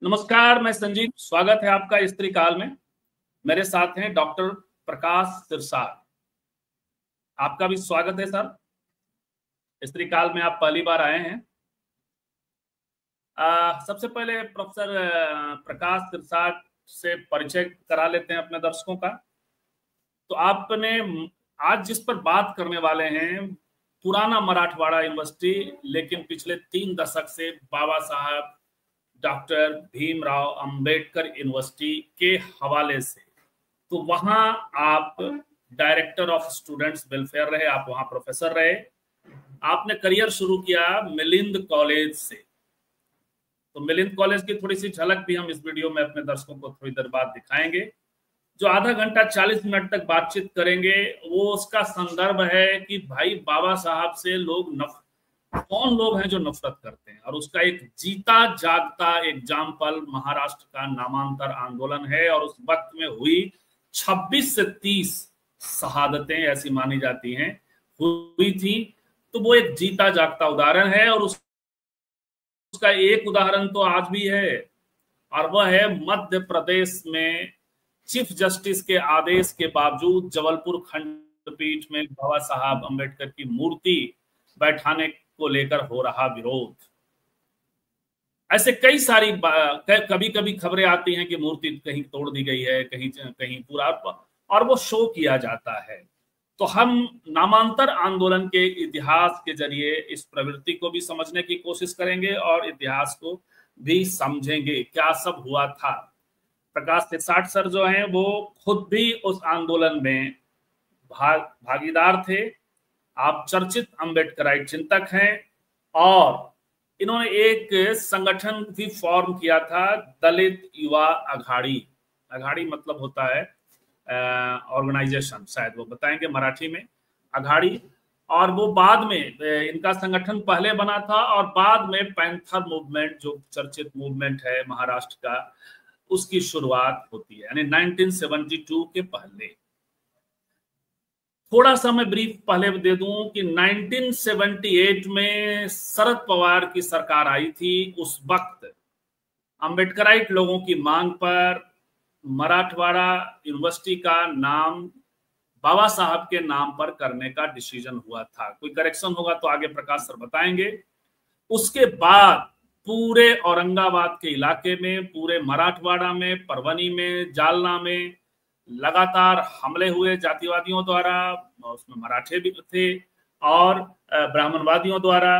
नमस्कार, मैं संजीव। स्वागत है आपका स्त्री काल में। मेरे साथ हैं डॉक्टर प्रकाश सिरसाट। आपका भी स्वागत है सर। स्त्री काल में आप पहली बार आए हैं। सबसे पहले प्रोफेसर प्रकाश सिरसाट से परिचय करा लेते हैं अपने दर्शकों का। तो आपने आज जिस पर बात करने वाले हैं, पुराना मराठवाड़ा यूनिवर्सिटी, लेकिन पिछले 3 दशक से बाबा साहब डॉक्टर भीमराव अंबेडकर यूनिवर्सिटी के हवाले से। तो वहां आप डायरेक्टर ऑफ स्टूडेंट्स वेलफेयर रहे, आप वहां प्रोफेसर रहे। आपने करियर शुरू किया मिलिंद कॉलेज से। तो मिलिंद कॉलेज की थोड़ी सी झलक भी हम इस वीडियो में अपने दर्शकों को थोड़ी देर बाद दिखाएंगे। जो आधा घंटा 40 मिनट तक बातचीत करेंगे वो उसका संदर्भ है कि भाई बाबा साहब से कौन लोग हैं जो नफरत करते हैं, और उसका एक जीता जागता एग्जाम्पल महाराष्ट्र का नामांतर आंदोलन है। और उस वक्त में हुई 26 से 30 शहादतें ऐसी मानी जाती हैं हुई थी। तो वो एक जीता जागता उदाहरण है, और उसका एक उदाहरण तो आज भी है, और वह है मध्य प्रदेश में चीफ जस्टिस के आदेश के बावजूद जबलपुर खंडपीठ में बाबा साहब अंबेडकर की मूर्ति बैठाने को लेकर हो रहा विरोध। ऐसे कई सारी कभी कभी खबरें आती हैं कि मूर्ति कहीं तोड़ दी गई है, कहीं कहीं पूरा, और वो शो किया जाता है। तो हम नामांतर आंदोलन के इतिहास के जरिए इस प्रवृत्ति को भी समझने की कोशिश करेंगे और इतिहास को भी समझेंगे क्या सब हुआ था। प्रकाश सिरसाट सर जो हैं वो खुद भी उस आंदोलन में भागीदार थे। आप चर्चित अम्बेडकराइट चिंतक हैं, और इन्होंने एक संगठन भी फॉर्म किया था, दलित युवा अघाड़ी। अघाड़ी मतलब होता है ऑर्गेनाइजेशन, शायद वो बताएंगे मराठी में, अघाड़ी। और वो बाद में इनका संगठन पहले बना था, और बाद में पैंथर मूवमेंट, जो चर्चित मूवमेंट है महाराष्ट्र का, उसकी शुरुआत होती है, यानी 1972 के पहले। थोड़ा सा मैं ब्रीफ पहले दे दूं कि 1978 में शरद पवार की सरकार आई थी। उस वक्त अम्बेडकराइट लोगों की मांग पर मराठवाड़ा यूनिवर्सिटी का नाम बाबा साहब के नाम पर करने का डिसीजन हुआ था। कोई करेक्शन होगा तो आगे प्रकाश सर बताएंगे। उसके बाद पूरे औरंगाबाद के इलाके में, पूरे मराठवाड़ा में, परभनी में, जालना में लगातार हमले हुए जातिवादियों द्वारा, उसमें मराठे भी थे, और ब्राह्मणवादियों द्वारा,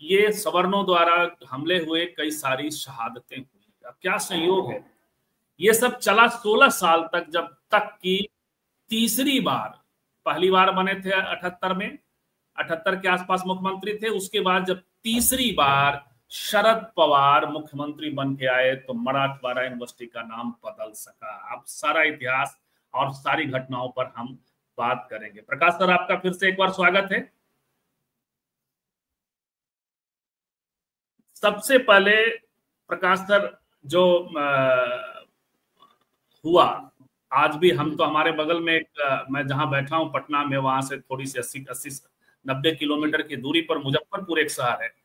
ये सवर्णों द्वारा हमले हुए, कई सारी शहादतें हुई। अब क्या संयोग है, ये सब चला 16 साल तक, जब तक कि तीसरी बार, पहली बार बने थे 78 में, 78 के आसपास मुख्यमंत्री थे। उसके बाद जब तीसरी बार शरद पवार मुख्यमंत्री बन के आए तो मराठवाड़ा यूनिवर्सिटी का नाम बदल सका। अब सारा इतिहास और सारी घटनाओं पर हम बात करेंगे। प्रकाश सर, आपका फिर से एक बार स्वागत है। सबसे पहले प्रकाश सर, जो हुआ, आज भी हम तो, हमारे बगल में मैं जहां बैठा हूं पटना में, वहां से थोड़ी सी 80-90 किलोमीटर की दूरी पर मुजफ्फरपुर एक शहर है।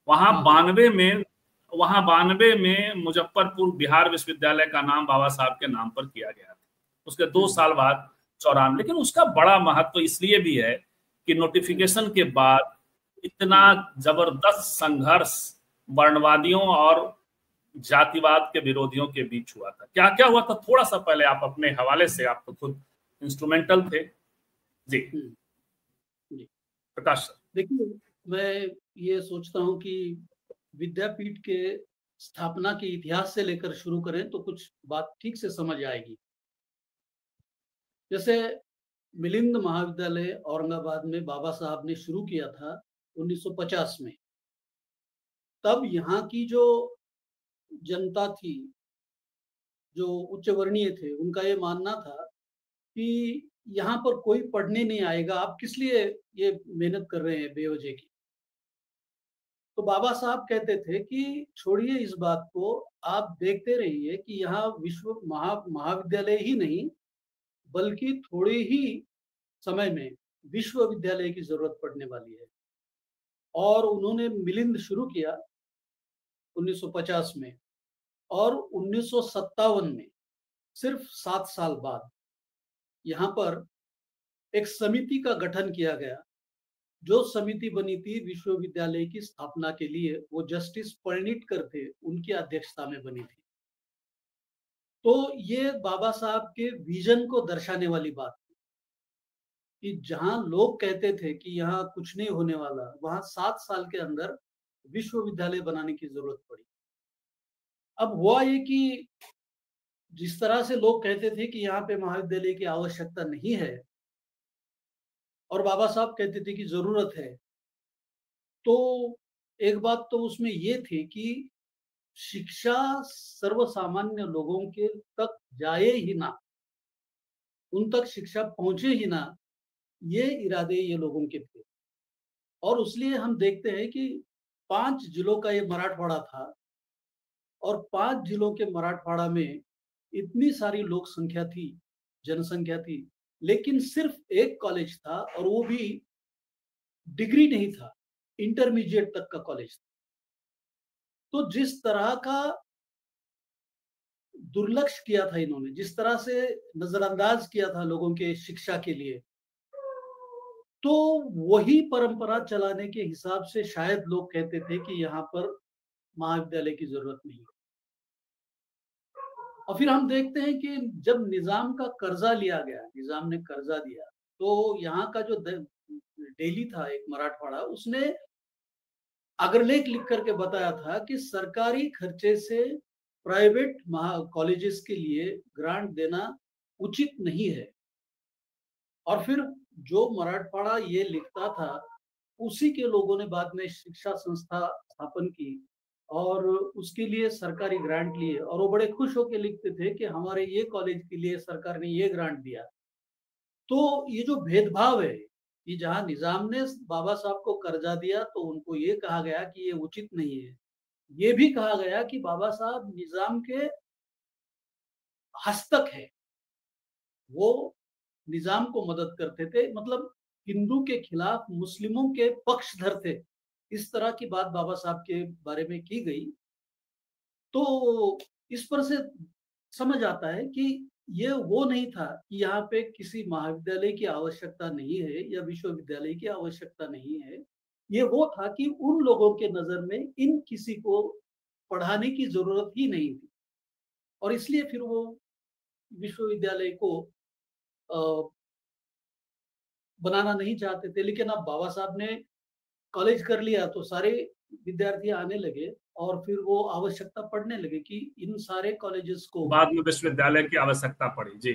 वहां 92 में मुजफ्फरपुर बिहार विश्वविद्यालय का नाम बाबा साहब के नाम पर किया गया था। उसके 2 साल बाद 94। लेकिन उसका बड़ा महत्व इसलिए भी है कि नोटिफिकेशन के बाद इतना जबरदस्त संघर्ष वर्णवादियों और जातिवाद के विरोधियों के बीच हुआ था। क्या क्या हुआ था, थोड़ा सा पहले आप अपने हवाले से, आप तो खुद इंस्ट्रूमेंटल थे जी। प्रकाश सर। देखिए, मैं ये सोचता हूं कि विद्यापीठ के स्थापना के इतिहास से लेकर शुरू करें तो कुछ बात ठीक से समझ आएगी। जैसे मिलिंद महाविद्यालय औरंगाबाद में बाबा साहब ने शुरू किया था 1950 में। तब यहाँ की जो जनता थी, जो उच्च वर्णीय थे, उनका ये मानना था कि यहाँ पर कोई पढ़ने नहीं आएगा, आप किस लिए ये मेहनत कर रहे हैं बेवजह की। तो बाबा साहब कहते थे कि छोड़िए इस बात को, आप देखते रहिए कि यहाँ विश्व महाविद्यालय ही नहीं, बल्कि थोड़े ही समय में विश्वविद्यालय की जरूरत पड़ने वाली है। और उन्होंने मिलिंद शुरू किया 1950 में। और 1957 में सिर्फ 7 साल बाद यहाँ पर एक समिति का गठन किया गया। जो समिति बनी थी विश्वविद्यालय की स्थापना के लिए, वो जस्टिस पलनीटकर थे, उनकी अध्यक्षता में बनी थी। तो ये बाबा साहब के विजन को दर्शाने वाली बात थी कि जहां लोग कहते थे कि यहाँ कुछ नहीं होने वाला, वहां 7 साल के अंदर विश्वविद्यालय बनाने की जरूरत पड़ी। अब हुआ ये कि जिस तरह से लोग कहते थे कि यहाँ पे महाविद्यालय की आवश्यकता नहीं है और बाबा साहब कहते थे कि जरूरत है, तो एक बात तो उसमें ये थी कि शिक्षा सर्वसामान्य लोगों के तक जाए ही ना, उन तक शिक्षा पहुंचे ही ना, ये इरादे ये लोगों के थे। और इसलिए हम देखते हैं कि 5 जिलों का ये मराठवाड़ा था और 5 जिलों के मराठवाड़ा में इतनी सारी लोक संख्या थी, जनसंख्या थी, लेकिन सिर्फ एक कॉलेज था और वो भी डिग्री नहीं था, इंटरमीडिएट तक का कॉलेज था। तो जिस तरह का दुर्लक्ष्य किया था इन्होंने, जिस तरह से नजरअंदाज किया था लोगों के शिक्षा के लिए, तो वही परंपरा चलाने के हिसाब से शायद लोग कहते थे कि यहाँ पर महाविद्यालय की जरूरत नहीं है। और फिर हम देखते हैं कि जब निजाम का कर्जा लिया गया, निजाम ने कर्जा दिया, तो यहाँ का जो डेली था एक मराठवाड़ा, उसने अग्रलेख लिख करके बताया था कि सरकारी खर्चे से प्राइवेट कॉलेजेस के लिए ग्रांट देना उचित नहीं है। और फिर जो मराठवाड़ा ये लिखता था, उसी के लोगों ने बाद में शिक्षा संस्था स्थापन की और उसके लिए सरकारी ग्रांट लिए और वो बड़े खुश होकर लिखते थे कि हमारे ये कॉलेज के लिए सरकार ने ये ग्रांट दिया। तो ये जो भेदभाव है कि जहां निजाम ने बाबा साहब को कर्जा दिया तो उनको ये कहा गया कि ये उचित नहीं है, ये भी कहा गया कि बाबा साहब निजाम के हस्तक है, वो निजाम को मदद करते थे, मतलब हिंदू के खिलाफ मुस्लिमों के पक्षधर थे। इस तरह की बात बाबा साहब के बारे में की गई। तो इस पर से समझ आता है कि ये वो नहीं था कि यहाँ पे किसी महाविद्यालय की आवश्यकता नहीं है या विश्वविद्यालय की आवश्यकता नहीं है। ये वो था कि उन लोगों के नजर में इन किसी को पढ़ाने की जरूरत ही नहीं थी और इसलिए फिर वो विश्वविद्यालय को बनाना नहीं चाहते थे। लेकिन अब बाबा साहब ने कॉलेज कर लिया तो सारे विद्यार्थी आने लगे और फिर वो आवश्यकता पड़ने लगे कि इन सारे कॉलेजेस को बाद में विश्वविद्यालय की आवश्यकता पड़ी। जी,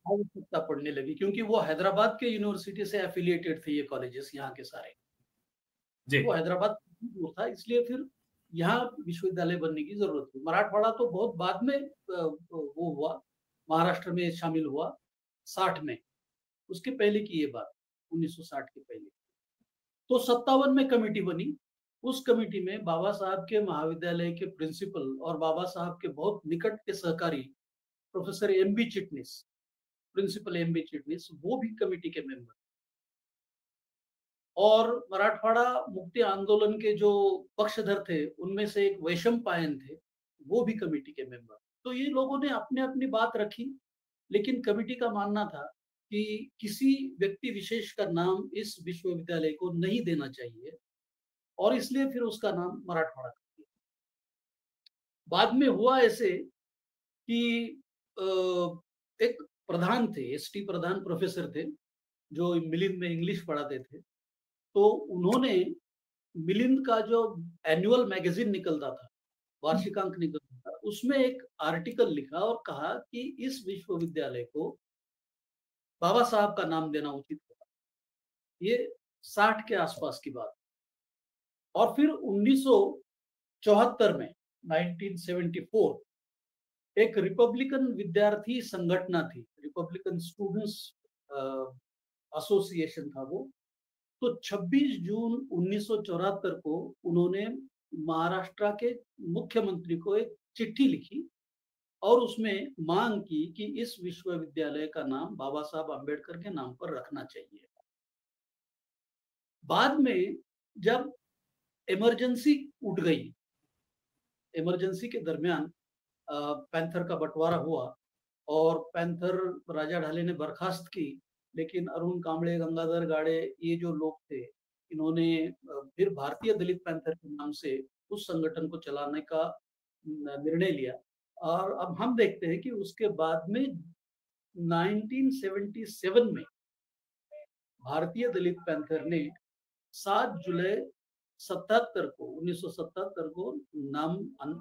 आवश्यकता पड़ने लगी क्योंकि वो हैदराबाद के यूनिवर्सिटी से एफिलिएटेड थे ये कॉलेजेस यहाँ के सारे। जी, वो हैदराबाद दूर था, इसलिए फिर यहाँ विश्वविद्यालय बनने की जरूरत हुई। मराठवाड़ा तो बहुत बाद में वो हुआ, महाराष्ट्र में शामिल हुआ 60 में, उसके पहले की ये बात, 1960 के पहले। तो 57 में कमेटी बनी। उस कमेटी में बाबा साहब के महाविद्यालय के प्रिंसिपल और बाबा साहब के बहुत निकट के सहकारी professor M B Chitnis, principal M B Chitnis, वो भी कमेटी के मेंबर। और मराठवाड़ा मुक्ति आंदोलन के जो पक्षधर थे, उनमें से एक वैशम पायन थे, वो भी कमेटी के मेंबर। तो ये लोगों ने अपने अपनी बात रखी, लेकिन कमेटी का मानना था कि किसी व्यक्ति विशेष का नाम इस विश्वविद्यालय को नहीं देना चाहिए और इसलिए फिर उसका नाम मराठवाड़ा कर दिया। बाद में हुआ ऐसे कि एक प्रधान थे, एसटी प्रधान प्रोफेसर थे, जो मिलिंद में इंग्लिश पढ़ाते थे। तो उन्होंने मिलिंद का जो एनुअल मैगजीन निकलता था, वार्षिकांक निकलता था, उसमें एक आर्टिकल लिखा और कहा कि इस विश्वविद्यालय को बाबा साहब का नाम देना उचित होगा। ये 60 के आसपास की बात। और फिर 1974 में 1974 एक रिपब्लिकन विद्यार्थी संगठन थी, रिपब्लिकन स्टूडेंट्स एसोसिएशन था वो। तो 26 जून 1974 को उन्होंने महाराष्ट्र के मुख्यमंत्री को एक चिट्ठी लिखी और उसमें मांग की कि इस विश्वविद्यालय का नाम बाबा साहब अम्बेडकर के नाम पर रखना चाहिए। बाद में जब इमरजेंसी उठ गई, इमरजेंसी के दरमियान पैंथर का बंटवारा हुआ और पैंथर राजा ढाले ने बर्खास्त की, लेकिन अरुण कांबळे, गंगाधर गाड़े, ये जो लोग थे, इन्होंने फिर भारतीय दलित पैंथर के नाम से उस संगठन को चलाने का निर्णय लिया। और अब हम देखते हैं कि उसके बाद में 1977 में भारतीय दलित पैंथर ने 7 जुलाई 1977 को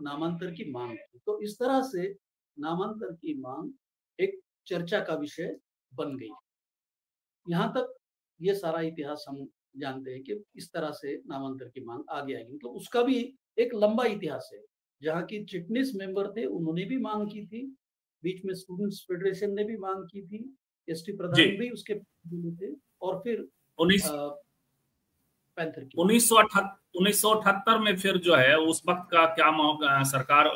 नामांतर की मांग की। तो इस तरह से नामांतर की मांग एक चर्चा का विषय बन गई। यहाँ तक ये सारा इतिहास हम जानते हैं कि इस तरह से नामांतर की मांग आगे आएगी। मतलब उसका भी एक लंबा इतिहास है। जहाँ की चिटनीस मेंबर थे, उन्होंने भी मांग की थी, बीच में स्टूडेंट्स फेडरेशन ने भी मांग की थी, एसटी प्रधान भी उसके थे, और फिर 1978 में फिर जो है उस वक्त का क्या सरकार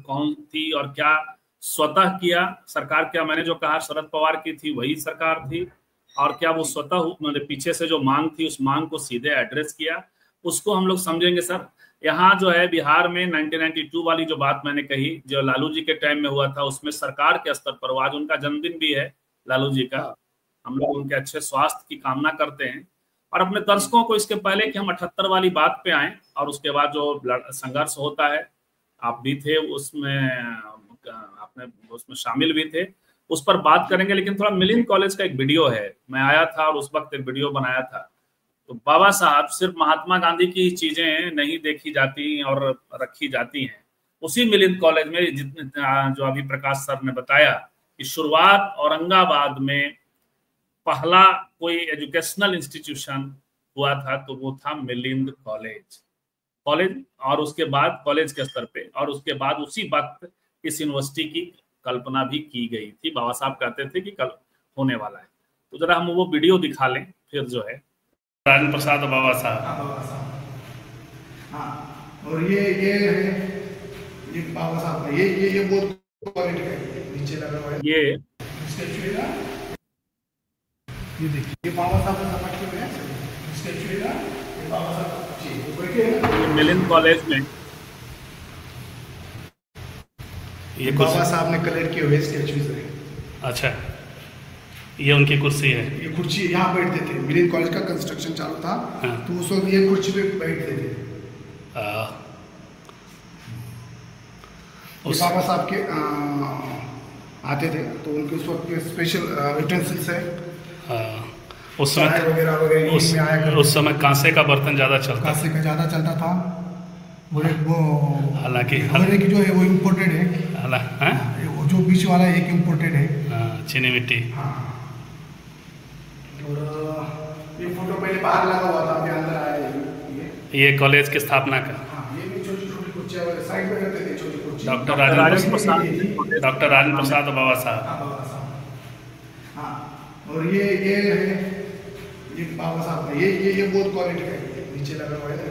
कौन थी और क्या स्वतः किया सरकार, क्या मैंने जो कहा शरद पवार की थी वही सरकार थी, और क्या वो स्वतः मतलब पीछे से जो मांग थी उस मांग को सीधे एड्रेस किया, उसको हम लोग समझेंगे सर। यहाँ जो है बिहार में 1992 वाली जो बात मैंने कही जो लालू जी के टाइम में हुआ था, उसमें सरकार के स्तर पर, आज उनका जन्मदिन भी है लालू जी का, हम लोग उनके अच्छे स्वास्थ्य की कामना करते हैं। और अपने दर्शकों को इसके पहले कि हम 78 वाली बात पे आए और उसके बाद जो संघर्ष होता है, आप भी थे उसमें, आपने उसमें शामिल भी थे, उस पर बात करेंगे। लेकिन थोड़ा मिलिंद कॉलेज का एक वीडियो है, मैं आया था और उस वक्त एक वीडियो बनाया था। तो बाबा साहब, सिर्फ महात्मा गांधी की चीजें नहीं देखी जाती और रखी जाती हैं। उसी मिलिंद कॉलेज में जितने जो अभी प्रकाश सर ने बताया कि शुरुआत औरंगाबाद में पहला कोई एजुकेशनल इंस्टीट्यूशन हुआ था तो वो था मिलिंद कॉलेज। और उसके बाद कॉलेज के स्तर पे, और उसके बाद उसी वक्त इस यूनिवर्सिटी की कल्पना भी की गई थी। बाबा साहब कहते थे कि कल होने वाला है। तो जरा हम वो वीडियो दिखा लें फिर जो है। राजेंद्र प्रसाद बाबा साहब, हाँ, और ये बाबा साहब का ये बहुत क्वालिटी है, नीचे लगा हुआ है ये देखिए, ये बाबा साहब का समझ के है स्टैचू है, ये बाबा साहब जी वो बैठे मिलिंद कॉलेज में ये बाबा साहब ने कलेक्ट किए हुए स्टैचूज है। अच्छा, ये उनकी कुर्सी है, ये कुर्सी यहाँ बैठते थे। मिलिंद कॉलेज का कंस्ट्रक्शन चालू था, हाँ। तो उस वक्त ये कुर्सी पे बैठते थे। बाबा साहब के आते थे तो उनके उस वक्त के स्पेशल यूटेंसिल्स है। उस समय उस समय कांसे का बर्तन ज्यादा चलता, कांसे का ज्यादा चलता था। वो हालांकि की जो है वो इम्पोर्टेड है, वो जो बीच वाला एक इम्पोर्टेड है, चीनी मिट्टी। हाँ। और ये फोटो पहले बाहर लगा हुआ था, अभी अंदर आया ये कॉलेज की स्थापना का। हाँ, ये भी छोटी छोटी कुर्सियां साइड में रखते थे, छोटी कुर्सी। डॉक्टर राजेंद्र प्रसाद बाबा साहब। हाँ, और ये बाबा साहब का ये बहुत क्वालिटी का है, नीचे लगा हुआ है।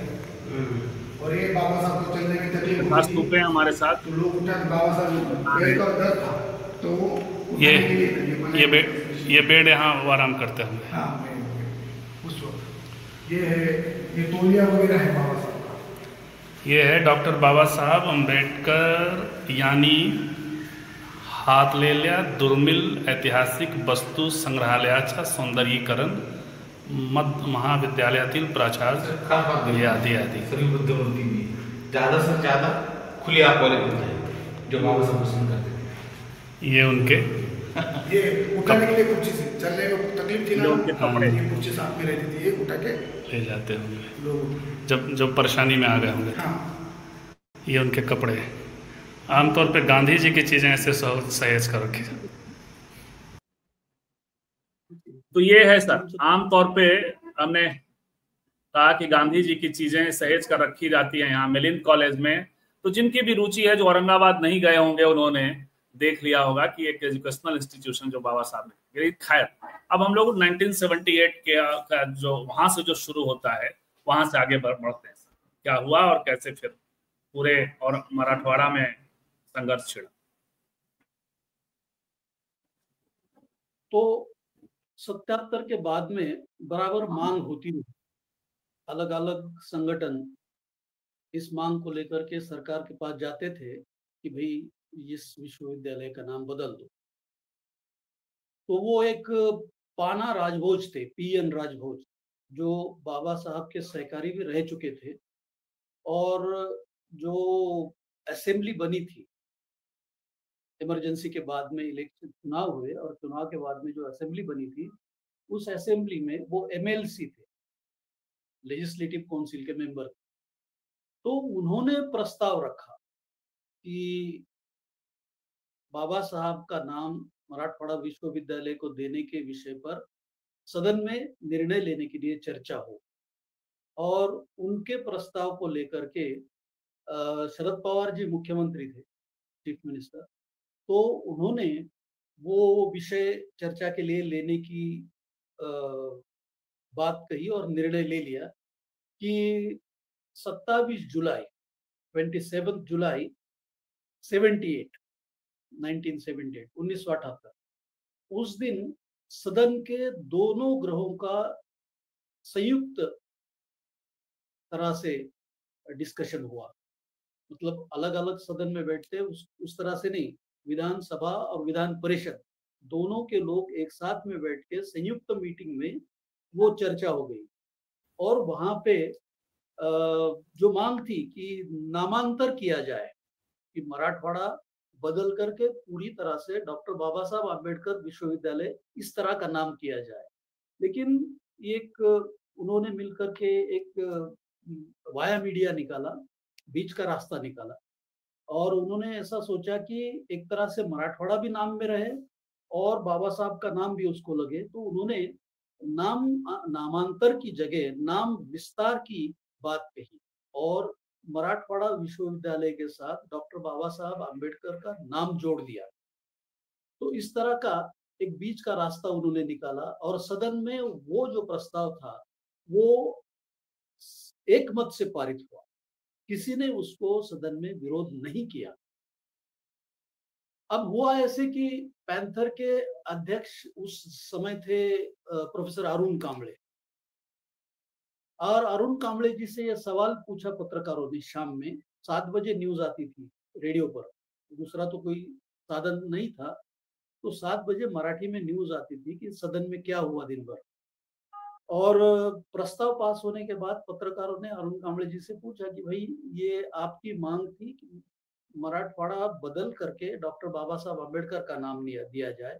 और ये बाबा साहब को चलने में तकलीफ होती है हमारे साथ, तो लोग उठा के बाबा साहब पेड़ का दर्द था तो ये बेड यहाँ आराम करते होंगे। हाँ, उस वक्त ये तौलिया वगैरह है बाबा साहब का। ये है डॉक्टर बाबा साहब अम्बेडकर यानी हात लेल्या दुर्मिळ ऐतिहासिक वस्तू संग्रहालयाचा सौंदर्यीकरण, मध्य महाविद्यालयातील प्राचार्य आदि आदि। सभी बुद्ध मूर्ति में ज़्यादा से ज़्यादा खुली आँख वाले बुद्ध हैं जो बाबा साहब पसंद करते थे। ये उनके ये उठाने के लिए कुर्सी से चलने में तकलीफ थी ना, ये कुर्सी साथ में रहती थी, ये उठा के ले जाते होंगे लोग जब परेशानी में आ गए होंगे। हाँ। ये उनके कपड़े, आमतौर पे गांधी जी की चीजें ऐसे सहेज कर रखी। तो ये है सर, आमतौर पे हमने कहा कि गांधी जी की चीजें सहेज कर रखी जाती हैं यहाँ मिलिंद कॉलेज में। तो जिनकी भी रुचि है, जो औरंगाबाद नहीं गए होंगे, उन्होंने देख लिया होगा कि एक एजुकेशनल इंस्टीट्यूशन जो बाबा साहब ने। खैर, अब हम लोग 1978 के जो वहां से जो शुरू होता है वहां से आगे बढ़ते हैं, क्या हुआ और कैसे फिर पूरे और मराठवाड़ा में संघर्ष छिड़ा। तो 77 के बाद में बराबर मांग होती रही, अलग अलग संगठन इस मांग को लेकर के सरकार के पास जाते थे कि भाई इस विश्वविद्यालय का नाम बदल दो। तो वो एक पाना राजभोज थे, पीएन राजभोज, जो बाबा साहब के सहकारी भी रह चुके थे, और जो असेंबली बनी थी इमरजेंसी के बाद में, इलेक्शन चुनाव हुए और चुनाव के बाद में जो असेंबली बनी थी, उस असेंबली में वो एमएलसी थे, लेजिस्लेटिव काउंसिल के मेंबर। तो उन्होंने प्रस्ताव रखा कि बाबा साहब का नाम मराठवाड़ा विश्वविद्यालय को देने के विषय पर सदन में निर्णय लेने के लिए चर्चा हो। और उनके प्रस्ताव को लेकर के शरद पवार जी मुख्यमंत्री थे, चीफ मिनिस्टर, तो उन्होंने वो विषय चर्चा के लिए लेने की बात कही और निर्णय ले लिया कि 27 जुलाई 78 1978 उस दिन सदन के दोनों ग्रहों का संयुक्त तरह से डिस्कशन हुआ। मतलब अलग अलग सदन में बैठते उस तरह से नहीं, विधानसभा और विधान परिषद दोनों के लोग एक साथ में बैठ के संयुक्त मीटिंग में वो चर्चा हो गई। और वहां पे जो मांग थी कि नामांतर किया जाए, कि मराठवाड़ा बदल करके पूरी तरह से डॉक्टर बाबा साहब आम्बेडकर विश्वविद्यालय इस तरह का नाम किया जाए। लेकिन एक उन्होंने मिलकर के एक वाया मीडिया निकाला, बीच का रास्ता निकाला, और उन्होंने ऐसा सोचा कि एक तरह से मराठवाड़ा भी नाम में रहे और बाबा साहब का नाम भी उसको लगे। तो उन्होंने नामांतर की जगह नाम विस्तार की बात कही और मराठवाड़ा विश्वविद्यालय के साथ डॉक्टर बाबा साहब आम्बेडकर का नाम जोड़ दिया। तो इस तरह का एक बीच का रास्ता उन्होंने निकाला और सदन में वो जो प्रस्ताव था वो एक मत से पारित हुआ। किसी ने उसको सदन में विरोध नहीं किया। अब हुआ ऐसे कि पैंथर के अध्यक्ष उस समय थे प्रोफेसर अरुण कांबळे, और अरुण कांबळे जी से यह सवाल पूछा पत्रकारों ने। शाम में 7 बजे न्यूज आती थी रेडियो पर, दूसरा तो कोई साधन नहीं था, तो 7 बजे मराठी में न्यूज आती थी कि सदन में क्या हुआ दिन भर। और प्रस्ताव पास होने के बाद पत्रकारों ने अरुण कांबळे जी से पूछा कि भाई ये आपकी मांग थी कि मराठवाड़ा बदल करके डॉक्टर बाबा साहब आम्बेडकर का नाम दिया जाए,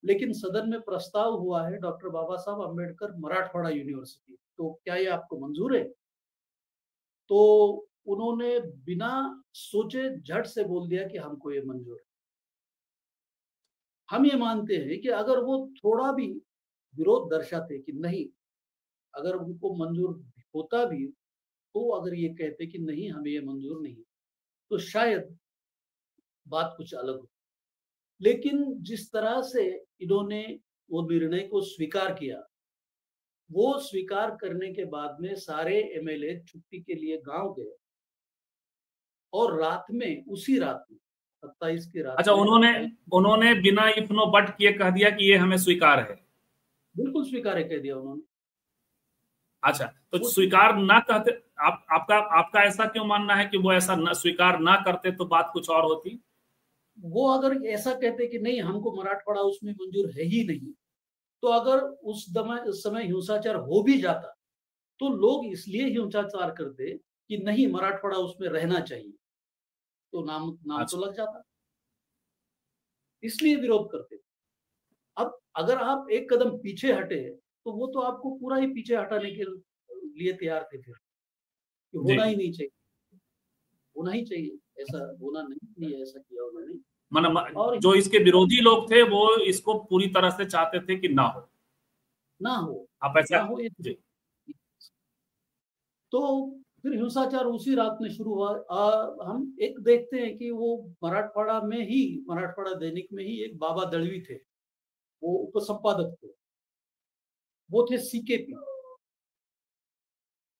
लेकिन सदन में प्रस्ताव हुआ है डॉक्टर बाबा साहब आम्बेडकर मराठवाड़ा यूनिवर्सिटी, तो क्या ये आपको मंजूर है? तो उन्होंने बिना सोचे झट से बोल दिया कि हमको ये मंजूर है। हम ये मानते हैं कि अगर वो थोड़ा भी विरोध दर्शाते कि नहीं, अगर उनको मंजूर होता भी तो अगर ये कहते कि नहीं हमें ये मंजूर नहीं, तो शायद बात कुछ अलग हो। लेकिन जिस तरह से इन्होंने वो निर्णय को स्वीकार किया, वो स्वीकार करने के बाद में सारे एमएलए छुट्टी के लिए गांव गए और रात में, उसी रात में 27 की रात। अच्छा, उन्होंने बिना इफ नो बट किए कह दिया कि ये हमें स्वीकार है? बिल्कुल स्वीकार है कह दिया उन्होंने। अच्छा, तो स्वीकार ना कहते, आपका ऐसा क्यों मानना है कि वो ऐसा न स्वीकार ना करते तो बात कुछ और होती? वो अगर ऐसा कहते कि नहीं हमको मराठवाड़ा उसमें मंजूर है ही नहीं, तो अगर उस समय हिंसाचार हो भी जाता तो लोग इसलिए हिंसाचार करते कि नहीं मराठवाड़ा उसमें रहना चाहिए, तो नाम अच्छा। तो लग जाता, इसलिए विरोध करते। अब अगर आप एक कदम पीछे हटे तो वो तो आपको पूरा ही पीछे हटाने के लिए तैयार थे फिर, कि होना ही नहीं चाहिए, होना ही चाहिए, ऐसा होना नहीं चाहिए, ऐसा किया उन्होंने। और जो इसके विरोधी लोग थे वो इसको पूरी तरह से चाहते थे कि ना हो। आप ऐसा ना हो जी। तो फिर हिंसाचार उसी रात में शुरू हुआ। हम एक देखते हैं कि वो मराठवाड़ा दैनिक में ही एक बाबा दळवी थे, वो उपसंपादक थे, वो थे सीकेपी।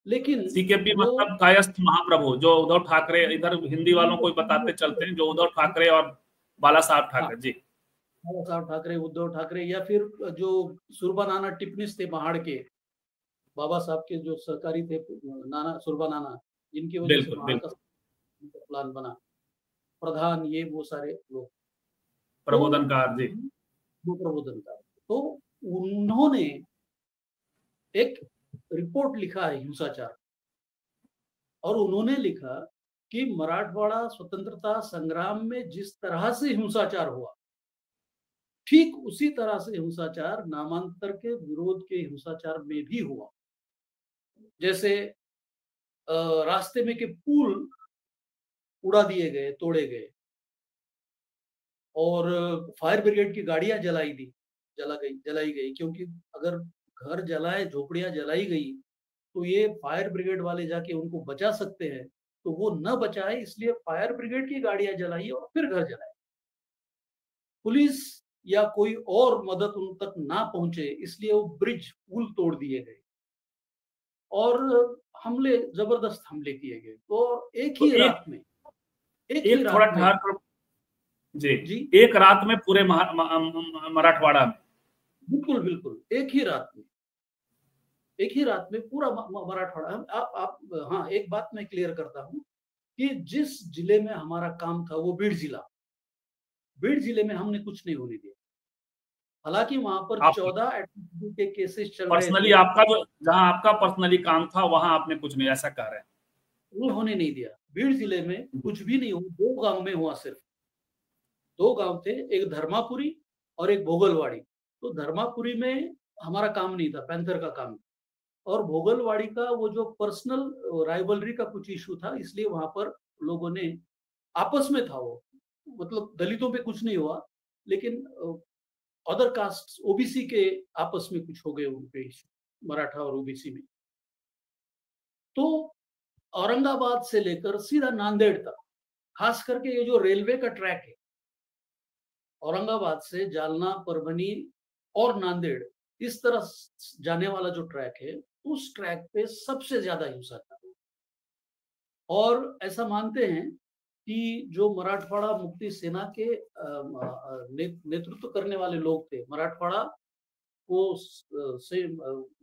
लेकिन सीकेपी मतलब कायस्थ महाप्रभु, जो उद्धव ठाकरे, इधर हिंदी वालों को बताते चलते हैं, जो उद्धव ठाकरे और बाला साहब ठाकरे। जी, बाला साहब ठाकरे, उद्धव ठाकरे, या फिर जो सुरबानाना टिप्पणीस थे पहाड़ के, बाबा साहब के जो सहकारी थे नाना सुरबानाना, जिनकी वजह से पहाड़ का प्लान बना। प्रधान, ये वो सारे लोग प्रबोधनकार जी, वो प्रबोधनकार। तो उन्होंने एक रिपोर्ट लिखा है हिंसाचार, और उन्होंने लिखा कि मराठवाड़ा स्वतंत्रता संग्राम में जिस तरह से हिंसाचार हुआ, ठीक उसी तरह से हिंसाचार नामांतर के विरोध के हिंसाचार में भी हुआ। जैसे रास्ते में के पुल उड़ा दिए गए, तोड़े गए, और फायर ब्रिगेड की गाड़ियां जलाई गई, क्योंकि अगर घर जलाए, झोपड़ियां जलाई गई, तो ये फायर ब्रिगेड वाले जाके उनको बचा सकते हैं, तो वो न बचाए, इसलिए फायर ब्रिगेड की गाड़ियां जलाई और फिर घर जलाए। पुलिस या कोई और मदद उन तक ना पहुंचे, इसलिए वो ब्रिज, पुल तोड़ दिए गए और हमले, जबरदस्त हमले किए गए। तो एक ही रात में, एक थोड़ा ठहर कर जी, एक रात में पूरे मराठवाड़ा में, बिल्कुल बिल्कुल एक ही रात में पूरा मराठवाड़ा। आप हाँ, एक बात मैं क्लियर करता हूँ कि जिस जिले में हमारा काम था वो बीड़ जिले में हमने कुछ नहीं होने दिया। हालांकि वहां पर 14 एट्रोसिटी के केसेस चल रहे थे। पर्सनली आपका जो, जहां आपका पर्सनली काम था, वहां आपने कुछ नहीं, ऐसा कह रहे हैं? वो होने नहीं दिया। बीड़ जिले में कुछ भी नहीं हुआ, 2 गांव में हुआ, सिर्फ 2 गांव थे, एक धर्मापुरी और एक भोगलवाड़ी। तो धर्मापुरी में हमारा काम नहीं था, पैंथर का काम, और भोगलवाड़ी का वो जो पर्सनल राइवलरी का कुछ इशू था, इसलिए वहां पर लोगों ने आपस में था, वो मतलब दलितों पे कुछ नहीं हुआ, लेकिन अदर कास्ट ओबीसी के आपस में कुछ हो गए उनके इशू, मराठा और ओबीसी में। तो औरंगाबाद से लेकर सीधा नांदेड़ तक, खास करके ये जो रेलवे का ट्रैक है, औरंगाबाद से जालना, परभनी और नांदेड़, इस तरह जाने वाला जो ट्रैक है, उस ट्रैक पे सबसे ज्यादा हिंसाचार हुआ। और ऐसा मानते हैं कि जो मराठवाड़ा मुक्ति सेना के नेतृत्व करने वाले लोग थे, मराठवाड़ा को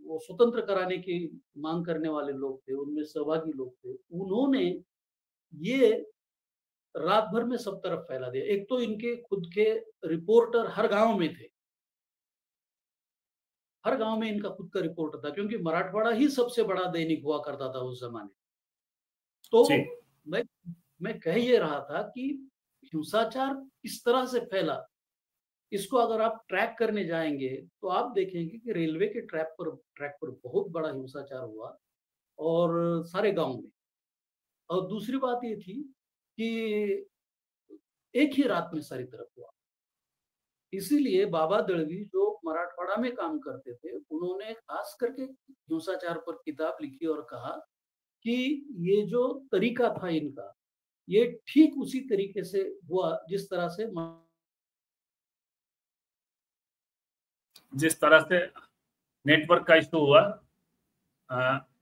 वो स्वतंत्र कराने की मांग करने वाले लोग थे, उनमें सहभागी लोग थे, उन्होंने ये रात भर में सब तरफ फैला दिया। एक तो इनके खुद के रिपोर्टर हर गांव में थे, हर गांव में इनका खुद का रिपोर्टर था, क्योंकि मराठवाड़ा ही सबसे बड़ा दैनिक हुआ करता था उस जमाने। तो मैं कह ये रहा था कि हिंसाचार इस तरह से फैला, इसको अगर आप ट्रैक करने जाएंगे तो आप देखेंगे कि रेलवे के ट्रैक पर बहुत बड़ा हिंसाचार हुआ, और सारे गांव में। और दूसरी बात ये थी कि एक ही रात में सारी तरफ हुआ। इसीलिए बाबा दळवी जो मराठवाड़ा में काम करते थे, उन्होंने खास करके हिंसाचार पर किताब लिखी और कहा कि ये जो तरीका था इनका, ये ठीक उसी तरीके से हुआ जिस तरह से नेटवर्क का इशू हुआ।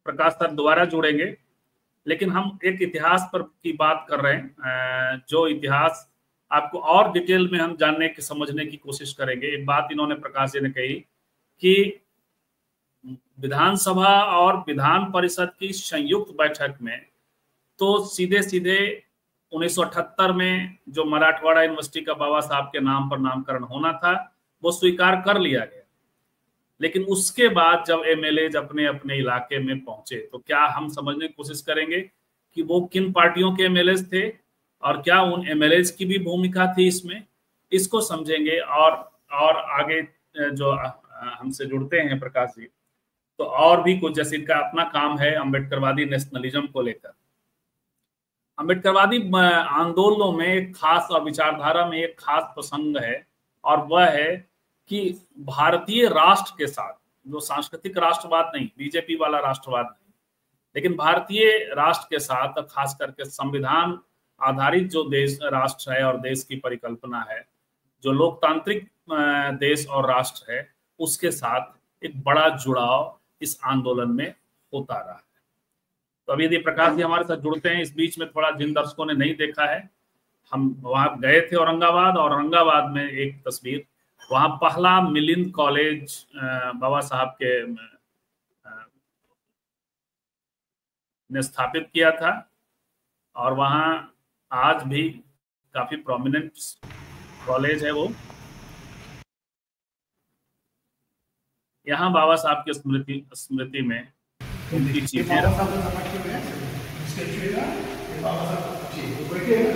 प्रकाश सर दोबारा जुड़ेंगे, लेकिन हम एक इतिहास पर की बात कर रहे हैं, जो इतिहास आपको और डिटेल में हम जानने की, समझने की कोशिश करेंगे। एक बात इन्होंने, प्रकाश जी ने कही कि विधानसभा और विधान परिषद की संयुक्त बैठक में तो सीधे सीधे 1978 में जो मराठवाड़ा यूनिवर्सिटी का बाबा साहब के नाम पर नामकरण होना था, वो स्वीकार कर लिया गया। लेकिन उसके बाद जब एमएलए अपने अपने इलाके में पहुंचे, तो क्या हम समझने की कोशिश करेंगे कि वो किन पार्टियों के एमएलए थे और क्या उन एमएलए की भी भूमिका थी इसमें, इसको समझेंगे। और आगे जो हमसे जुड़ते हैं प्रकाश जी, तो और भी कुछ, जैसे इनका अपना काम है अम्बेडकरवादी नेशनलिज्म को लेकर। अम्बेडकरवादी आंदोलनों में एक खास, और विचारधारा में एक खास प्रसंग है, और वह है कि भारतीय राष्ट्र के साथ, जो सांस्कृतिक राष्ट्रवाद नहीं, बीजेपी वाला राष्ट्रवाद नहीं, लेकिन भारतीय राष्ट्र के साथ, खास करके संविधान आधारित जो देश राष्ट्र है और देश की परिकल्पना है, जो लोकतांत्रिक देश और राष्ट्र है, उसके साथ एक बड़ा जुड़ाव इस आंदोलन में होता रहा है। तो अभी यदि प्रकाश जी हमारे साथ जुड़ते हैं, इस बीच में थोड़ा जिन दर्शकों ने नहीं देखा है, हम वहां गए थे औरंगाबाद, और औरंगाबाद में एक तस्वीर, वहां पहला मिलिंद कॉलेज बाबा साहब के ने स्थापित किया था, और वहां आज भी काफी प्रोमिनेंट कॉलेज है वो। यहाँ बाबा साहब की स्मृति में उनकी चीजें बाबा साहब का समझ के स्टैचू है ना, ये बाबा साहब जी वो बैठे हैं।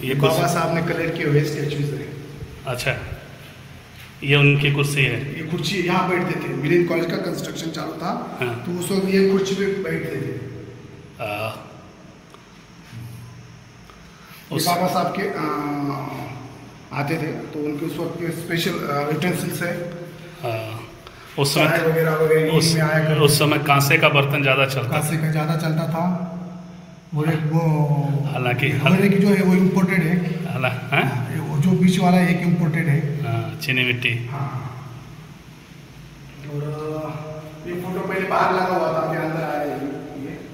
ये बाबा साहब ने कलर किए हुए स्टैचूज है। अच्छा, ये उनकी कुर्सी है। ये कुर्सी यहाँ बैठते थे, मिलिंद कॉलेज का कंस्ट्रक्शन चालू था। हाँ। तो उस वक्त ये कुर्सी पे बैठते थे। बाबा साहब के आते थे तो उनके उस वक्त के स्पेशल यूटेंसिल्स है। उस समय उस समय कांसे का बर्तन ज़्यादा चलता कांसे का ज़्यादा चलता था। वो हालांकि की जो है वो इम्पोर्टेड है। वो जो बीच वाला एक इम्पोर्टेड है। चीनी मिट्टी। हाँ। और ये फोटो पहले बाहर लगा हुआ था, अभी अंदर आया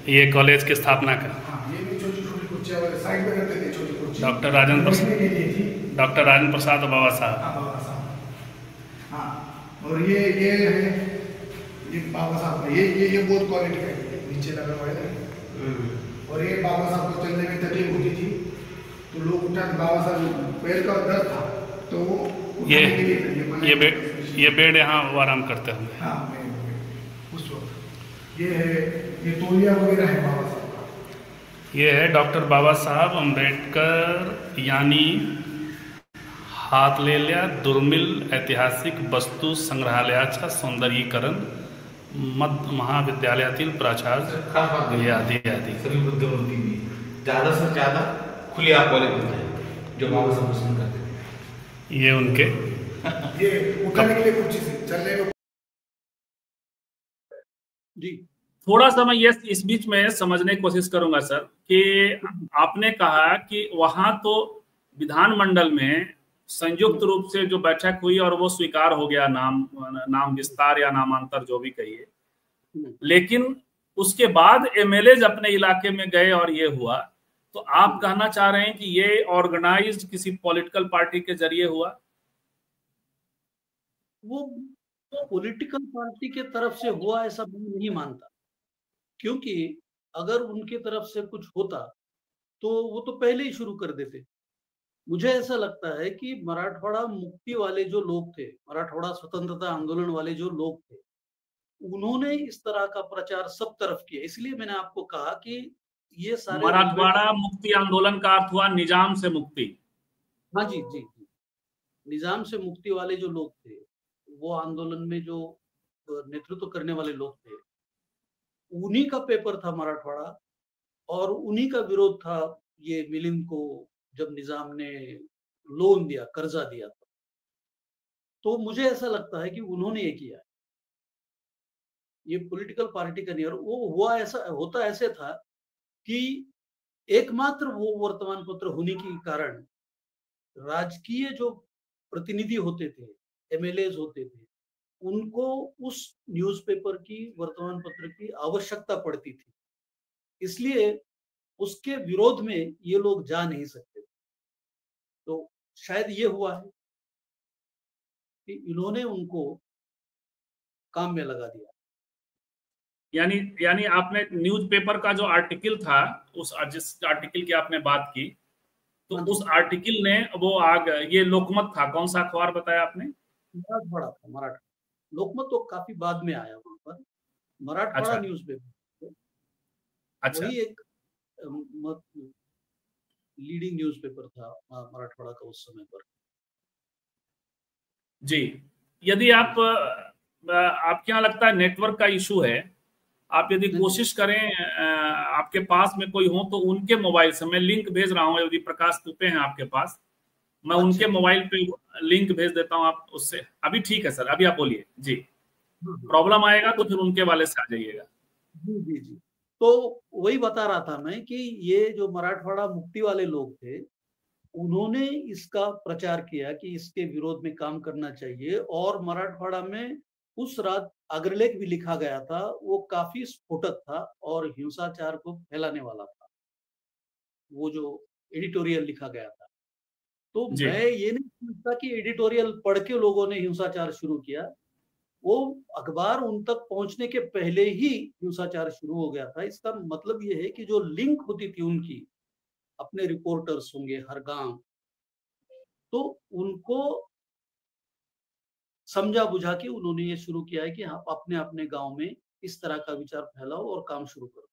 ये कॉलेज की स्थापना का। हाँ, ये भी छोटी छोटी कुर्सियाँ साइड में रखते थे, छोटी कुर्सी। डॉक्टर राजेंद्र प्रसाद और बाबा साहब। हाँ, और ये है ये बाबा साहब का, ये बहुत क्वालिटी का है, नीचे लगा हुआ है ना। और ये बाबा साहब को चलने में तकलीफ होती थी तो लोग उठा, बाबा साहब पैर का दर्द था तो वो ये बेड यहाँ वो आराम करते होंगे। हाँ, उस वक्त ये तौलिया वगैरह है बाबा साहब का। ये है डॉक्टर बाबा साहब अम्बेडकर यानी हातलेल्या दुर्मिळ ऐतिहासिक वस्तू संग्रहालयाचा सौंदर्यीकरण महाविद्यालयातील प्राचार्य आदि आदि। सभी बुद्धिमूर्ति भी ज़्यादा से ज़्यादा खुली आप कॉलेज होता है जो बाबा साहब पसंद करते थे। ये उनके ये उठाने के लिए कुछ चीजें चलने में जी। थोड़ा सा मैं ये इस बीच में समझने की कोशिश करूंगा सर कि आपने कहा कि वहां तो विधानमंडल में संयुक्त रूप से जो बैठक हुई और वो स्वीकार हो गया, नाम विस्तार या नामांतर जो भी कहिए, लेकिन उसके बाद एमएलए अपने इलाके में गए और ये हुआ, तो आप कहना चाह रहे हैं कि ये ऑर्गेनाइज्ड किसी पॉलिटिकल पार्टी के जरिए हुआ? वो पॉलिटिकल पार्टी के तरफ से हुआ ऐसा मैं नहीं मानता, क्योंकि अगर उनके तरफ से कुछ होता तो वो तो पहले ही शुरू कर देते। मुझे ऐसा लगता है कि मराठवाड़ा मुक्ति वाले जो लोग थे, मराठवाड़ा स्वतंत्रता आंदोलन वाले जो लोग थे, उन्होंने इस तरह का प्रचार सब तरफ किया। इसलिए मैंने आपको कहा कि ये सारे मराठवाड़ा मुक्ति आंदोलन का अर्थ हुआ निजाम से मुक्ति। हाँ जी जी जी, निजाम से मुक्ति वाले जो लोग थे, वो आंदोलन में जो नेतृत्व करने वाले लोग थे, उन्हीं का पेपर था मराठवाड़ा और उन्हीं का विरोध था ये मिलिंद को जब निजाम ने लोन दिया, कर्जा दिया था। तो मुझे ऐसा लगता है कि उन्होंने ये किया, ये पॉलिटिकल पार्टी का नहीं। और वो हुआ ऐसा होता ऐसे था कि एकमात्र वो वर्तमान पत्र होने के कारण राजकीय जो प्रतिनिधि होते थे, एमएलए होते थे, उनको उस न्यूज़पेपर की, वर्तमान पत्र की आवश्यकता पड़ती थी। इसलिए उसके विरोध में ये लोग जा नहीं सकते। तो शायद ये हुआ है कि इन्होंने उनको काम में लगा दिया। यानी आपने न्यूज़पेपर का जो आर्टिकल था, उस जिस आर्टिकल की आपने बात की, तो उस आर्टिकल ने वो ये लोकमत था, कौन सा अखबार बताया आपने? मराठवाड़ा था, मराठा। लोकमत तो काफी बाद में आया वहां पर। मराठवाड़ा अच्छा। न्यूज़पेपर, अच्छा, वही एक लीडिंग न्यूज़पेपर था मराठवाड़ा का उस समय पर। जी। यदि आपके यहाँ लगता है नेटवर्क का इशू है, आप यदि कोशिश करें, आपके पास में कोई हो तो उनके मोबाइल से मैं लिंक भेज रहा हूँ, यदि प्रकाश तुपे हैं आपके पास, मैं उनके मोबाइल पे लिंक भेज देता हूँ, आप उससे। अभी ठीक है सर, अभी आप बोलिए जी। प्रॉब्लम आएगा तो फिर उनके वाले से आ जाइएगा। जी जी जी। तो वही बता रहा था मैं कि ये जो मराठवाड़ा मुक्ति वाले लोग थे, उन्होंने इसका प्रचार किया कि इसके विरोध में काम करना चाहिए। और मराठवाड़ा में उस रात अग्रलेख भी लिखा गया था, वो काफी स्फोटक था और हिंसाचार को फैलाने वाला था, वो जो एडिटोरियल लिखा गया था। तो मैं ये नहीं समझता कि एडिटोरियल पढ़ के लोगों ने हिंसाचार शुरू किया। वो अखबार उन तक पहुंचने के पहले ही हिंसाचार शुरू हो गया था। इसका मतलब ये है कि जो लिंक होती थी उनकी, अपने रिपोर्टर्स होंगे हर गांव, तो उनको समझा बुझा के उन्होंने ये शुरू किया है कि आप अपने अपने गांव में इस तरह का विचार फैलाओ और काम शुरू करो।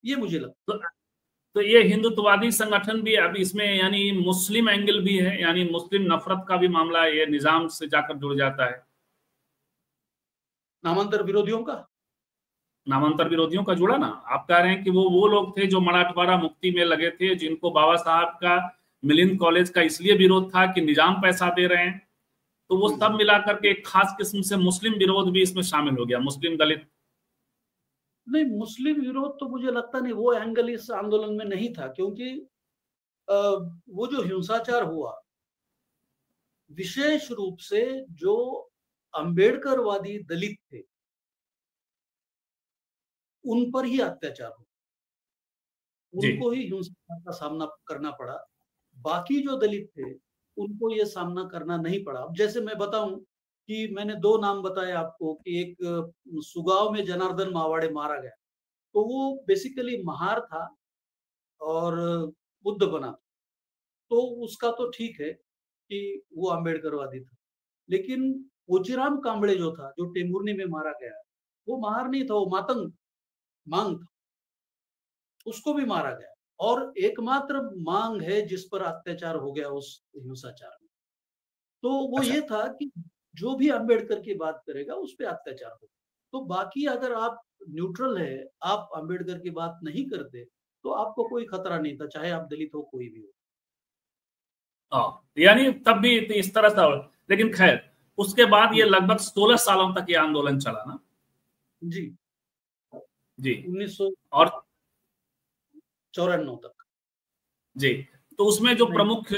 ये मुझे लगता है। तो ये हिंदुत्ववादी संगठन भी अब इसमें यानी मुस्लिम एंगल भी है, यानी मुस्लिम नफरत का भी मामला ये निजाम से जाकर जुड़ जाता है। नामांतर विरोधियों का जुड़ा ना। आप कह रहे हैं कि वो लोग थे जो मराठवाड़ा मुक्ति में लगे थे, जिनको बाबा साहब का मिलिंद कॉलेज का इसलिए विरोध था कि निजाम पैसा दे रहे हैं, तो वो सब मिलाकर के एक खास किस्म से मुस्लिम विरोध भी इसमें शामिल हो गया, मुस्लिम दलित। नहीं, मुस्लिम विरोध तो मुझे लगता नहीं, वो एंगल इस आंदोलन में नहीं था, क्योंकि वो जो हिंसाचार हुआ विशेष रूप से जो अंबेडकरवादी दलित थे उन पर ही अत्याचार हुआ, उनको ही हिंसा का सामना करना पड़ा। बाकी जो दलित थे उनको ये सामना करना नहीं पड़ा। अब जैसे मैं बताऊं कि मैंने 2 नाम बताए आपको कि एक सुगाव में जनार्दन मावाड़े मारा गया, तो वो बेसिकली महार था और बुद्ध बना था, तो उसका तो ठीक है कि वो अंबेडकरवादी था। लेकिन पोचीराम कांबळे जो था, जो टेंभुर्णी में मारा गया, वो महार नहीं था, वो मांग था, उसको भी मारा गया। और एकमात्र मांग है जिस पर अत्याचार हो गया उस हिंसाचार में, तो वो ये था कि जो भी अंबेडकर की बात करेगा उस पर अत्याचार हो। तो बाकी अगर आप न्यूट्रल है, आप अंबेडकर की बात नहीं करते, तो आपको कोई खतरा नहीं था, चाहे आप दलित हो, कोई भी हो। यानी तब भी इस तरह था। लेकिन खैर उसके बाद ये लगभग 16 सालों तक ये आंदोलन चला ना। जी 1994 तक। जी, तो उसमें जो प्रमुख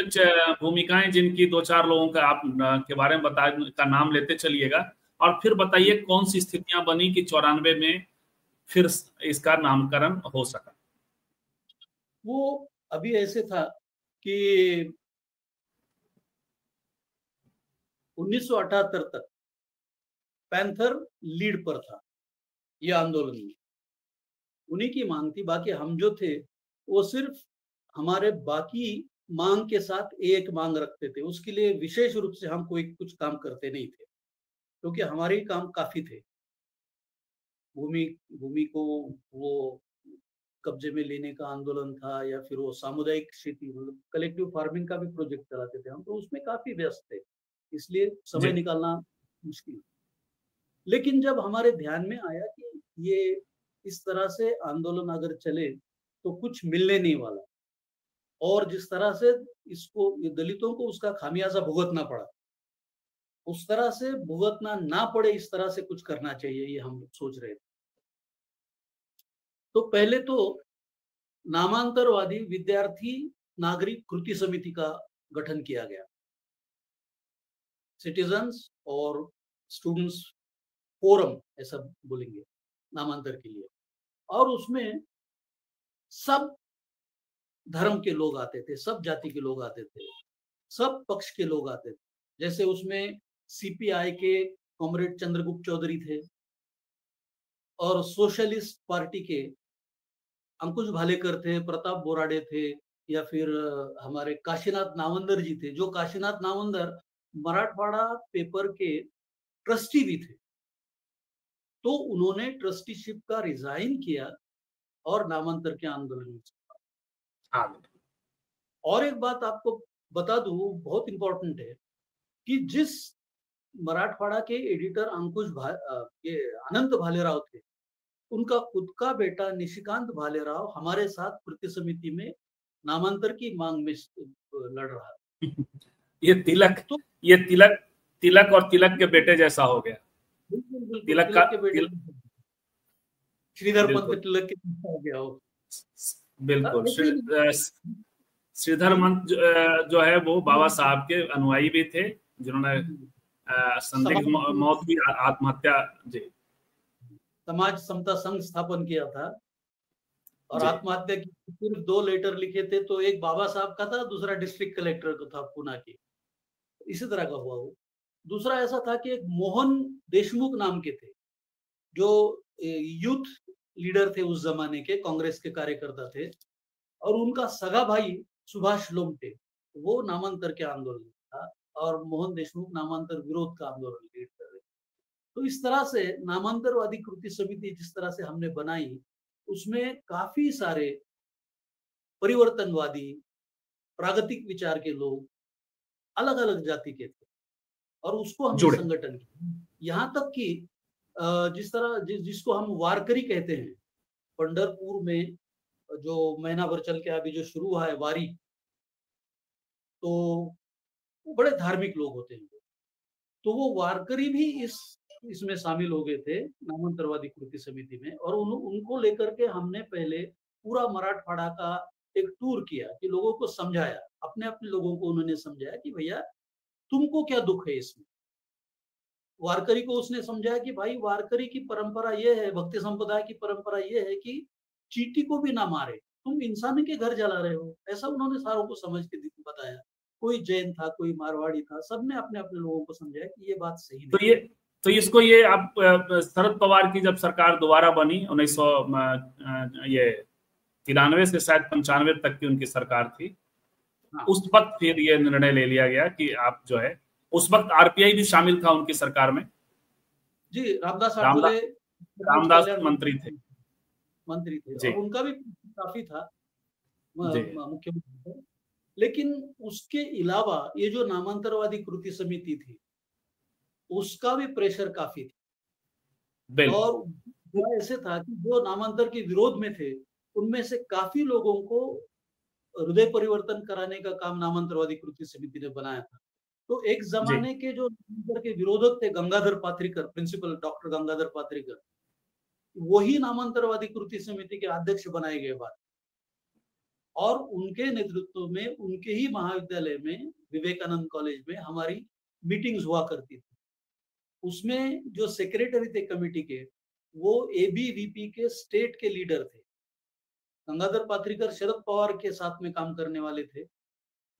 भूमिकाएं जिनकी 2-4 लोगों का आप के बारे में का नाम लेते चलिएगा, और फिर बताइए कौन सी स्थितियां बनी कि 94 में फिर इसका नामकरण हो सका। वो अभी ऐसे था कि 1978 तक पैंथर लीड पर था ये आंदोलन में, उन्हीं की मांग थी। बाकी हम जो थे वो सिर्फ हमारे बाकी मांग के साथ एक मांग रखते थे, उसके लिए विशेष रूप से हम कोई कुछ काम करते नहीं थे, क्योंकि हमारे काम काफी थे। भूमि को वो कब्जे में लेने का आंदोलन था, या फिर वो सामुदायिक खेती, मतलब कलेक्टिव फार्मिंग का भी प्रोजेक्ट चलाते थे हम, तो उसमें काफी व्यस्त थे, इसलिए समय निकालना मुश्किल। लेकिन जब हमारे ध्यान में आया कि ये इस तरह से आंदोलन अगर चले तो कुछ मिलने नहीं वाला, और जिस तरह से इसको ये दलितों को उसका खामियाजा भुगतना पड़ा, उस तरह से भुगतना ना पड़े, इस तरह से कुछ करना चाहिए, ये हम सोच रहे थे। तो पहले तो नामांतरवादी विद्यार्थी नागरिक कृति समिति का गठन किया गया, सिटीजन्स और स्टूडेंट्स फोरम ऐसा बोलेंगे नामांतर के लिए। और उसमें सब धर्म के लोग आते थे, सब जाति के लोग आते थे, सब पक्ष के लोग आते थे। जैसे उसमें सीपीआई के कॉमरेड चंद्रगुप्त चौधरी थे, और सोशलिस्ट पार्टी के अंकुश भालेकर थे, प्रताप बोराडे थे, या फिर हमारे काशीनाथ नावंदर जी थे, जो काशीनाथ नावंदर मराठवाड़ा पेपर के ट्रस्टी भी थे। तो उन्होंने ट्रस्टीशिप का रिजाइन किया और नामांतर के आंदोलन में। और एक बात आपको बता दूं, बहुत इंपॉर्टेंट है, कि जिस मराठवाड़ा के एडिटर अनंत भालेराव थे, उनका खुद का बेटा निशिकांत भालेराव हमारे साथ कृति समिति में नामांतर की मांग में लड़ रहा है। ये तिलक और तिलक के बेटे जैसा हो गया। तिलक के बेटे श्रीधर पंत तिलक के हो गया हो। बिल्कुल, श्रीधर पंत जो है वो बाबा साहब के अनुयायी भी थे, जिन्होंने संदिग्ध मौत की आत्महत्या समाज समता संघ स्थापन किया था, और आत्महत्या की सिर्फ 2 लेटर लिखे थे, तो एक बाबा साहब का था, दूसरा डिस्ट्रिक्ट कलेक्टर का था पूना की, इसी तरह का हुआ वो। दूसरा ऐसा था कि एक मोहन देशमुख नाम के थे, जो यूथ लीडर थे उस जमाने के, कांग्रेस के कार्यकर्ता थे, और उनका सगा भाई सुभाष लोमटे, वो नामांतर के आंदोलन में था और मोहन देशमुख नामांतर विरोध का आंदोलन लीड कर रहे थे। तो इस तरह से नामांतरवादी कृति समिति जिस तरह से हमने बनाई, उसमें काफी सारे परिवर्तनवादी, प्रागतिक विचार के लोग अलग अलग जाति के थे और उसको हमने संगठन किया। यहाँ तक कि जिसको हम वारकरी कहते हैं, पंढरपुर में जो महीना भर चल के अभी जो शुरू हुआ है वारी, तो बड़े धार्मिक लोग होते हैं, तो वो वारकरी भी इसमें शामिल हो गए थे नामांतरवादी कृति समिति में। और उनको लेकर के हमने पहले पूरा मराठवाड़ा का एक टूर किया कि लोगों को समझाया, अपने अपने लोगों को उन्होंने समझाया कि भैया तुमको क्या दुख है इसमें। वारकरी को उसने समझाया कि भाई वारकरी की परंपरा ये है, भक्ति संप्रदाय की परंपरा ये है कि चींटी को भी ना मारे, तुम इंसान के घर जला रहे हो। ऐसा उन्होंने सारों को समझ के बताया। कोई जैन था, कोई मारवाड़ी था, सबने अपने अपने लोगों को समझाया कि ये बात सही नहीं। तो इसको ये आप शरद पवार की जब सरकार दोबारा बनी 1993 से शायद 95 तक की उनकी सरकार थी, हाँ। उस वक्त फिर ये निर्णय ले लिया गया कि आप जो है, उस वक्त आरपीआई भी शामिल था उनकी सरकार में जी। रामदास मंत्री थे और उनका भी काफी था मुख्यमंत्री। लेकिन उसके अलावा ये जो नामांतरवादी कृति समिति थी उसका भी प्रेशर काफी था। और ऐसे था कि जो नामांतर के विरोध में थे उनमें से काफी लोगों को हृदय परिवर्तन कराने का काम नामांतरवादी कृति समिति ने बनाया था। तो एक जमाने के जो नामांतर के विरोधक थे, गंगाधर पात्रिकर, प्रिंसिपल डॉक्टर गंगाधर पात्रिकर, वही नामांतरवादी कृति समिति के अध्यक्ष बनाए गए बाद, और उनके नेतृत्व में उनके ही महाविद्यालय में, विवेकानंद कॉलेज में हमारी मीटिंग्स हुआ करती थी। उसमें जो सेक्रेटरी थे कमेटी के, वो एबीवीपी के स्टेट के लीडर थे। गंगाधर पात्रिकर शरद पवार के साथ में काम करने वाले थे,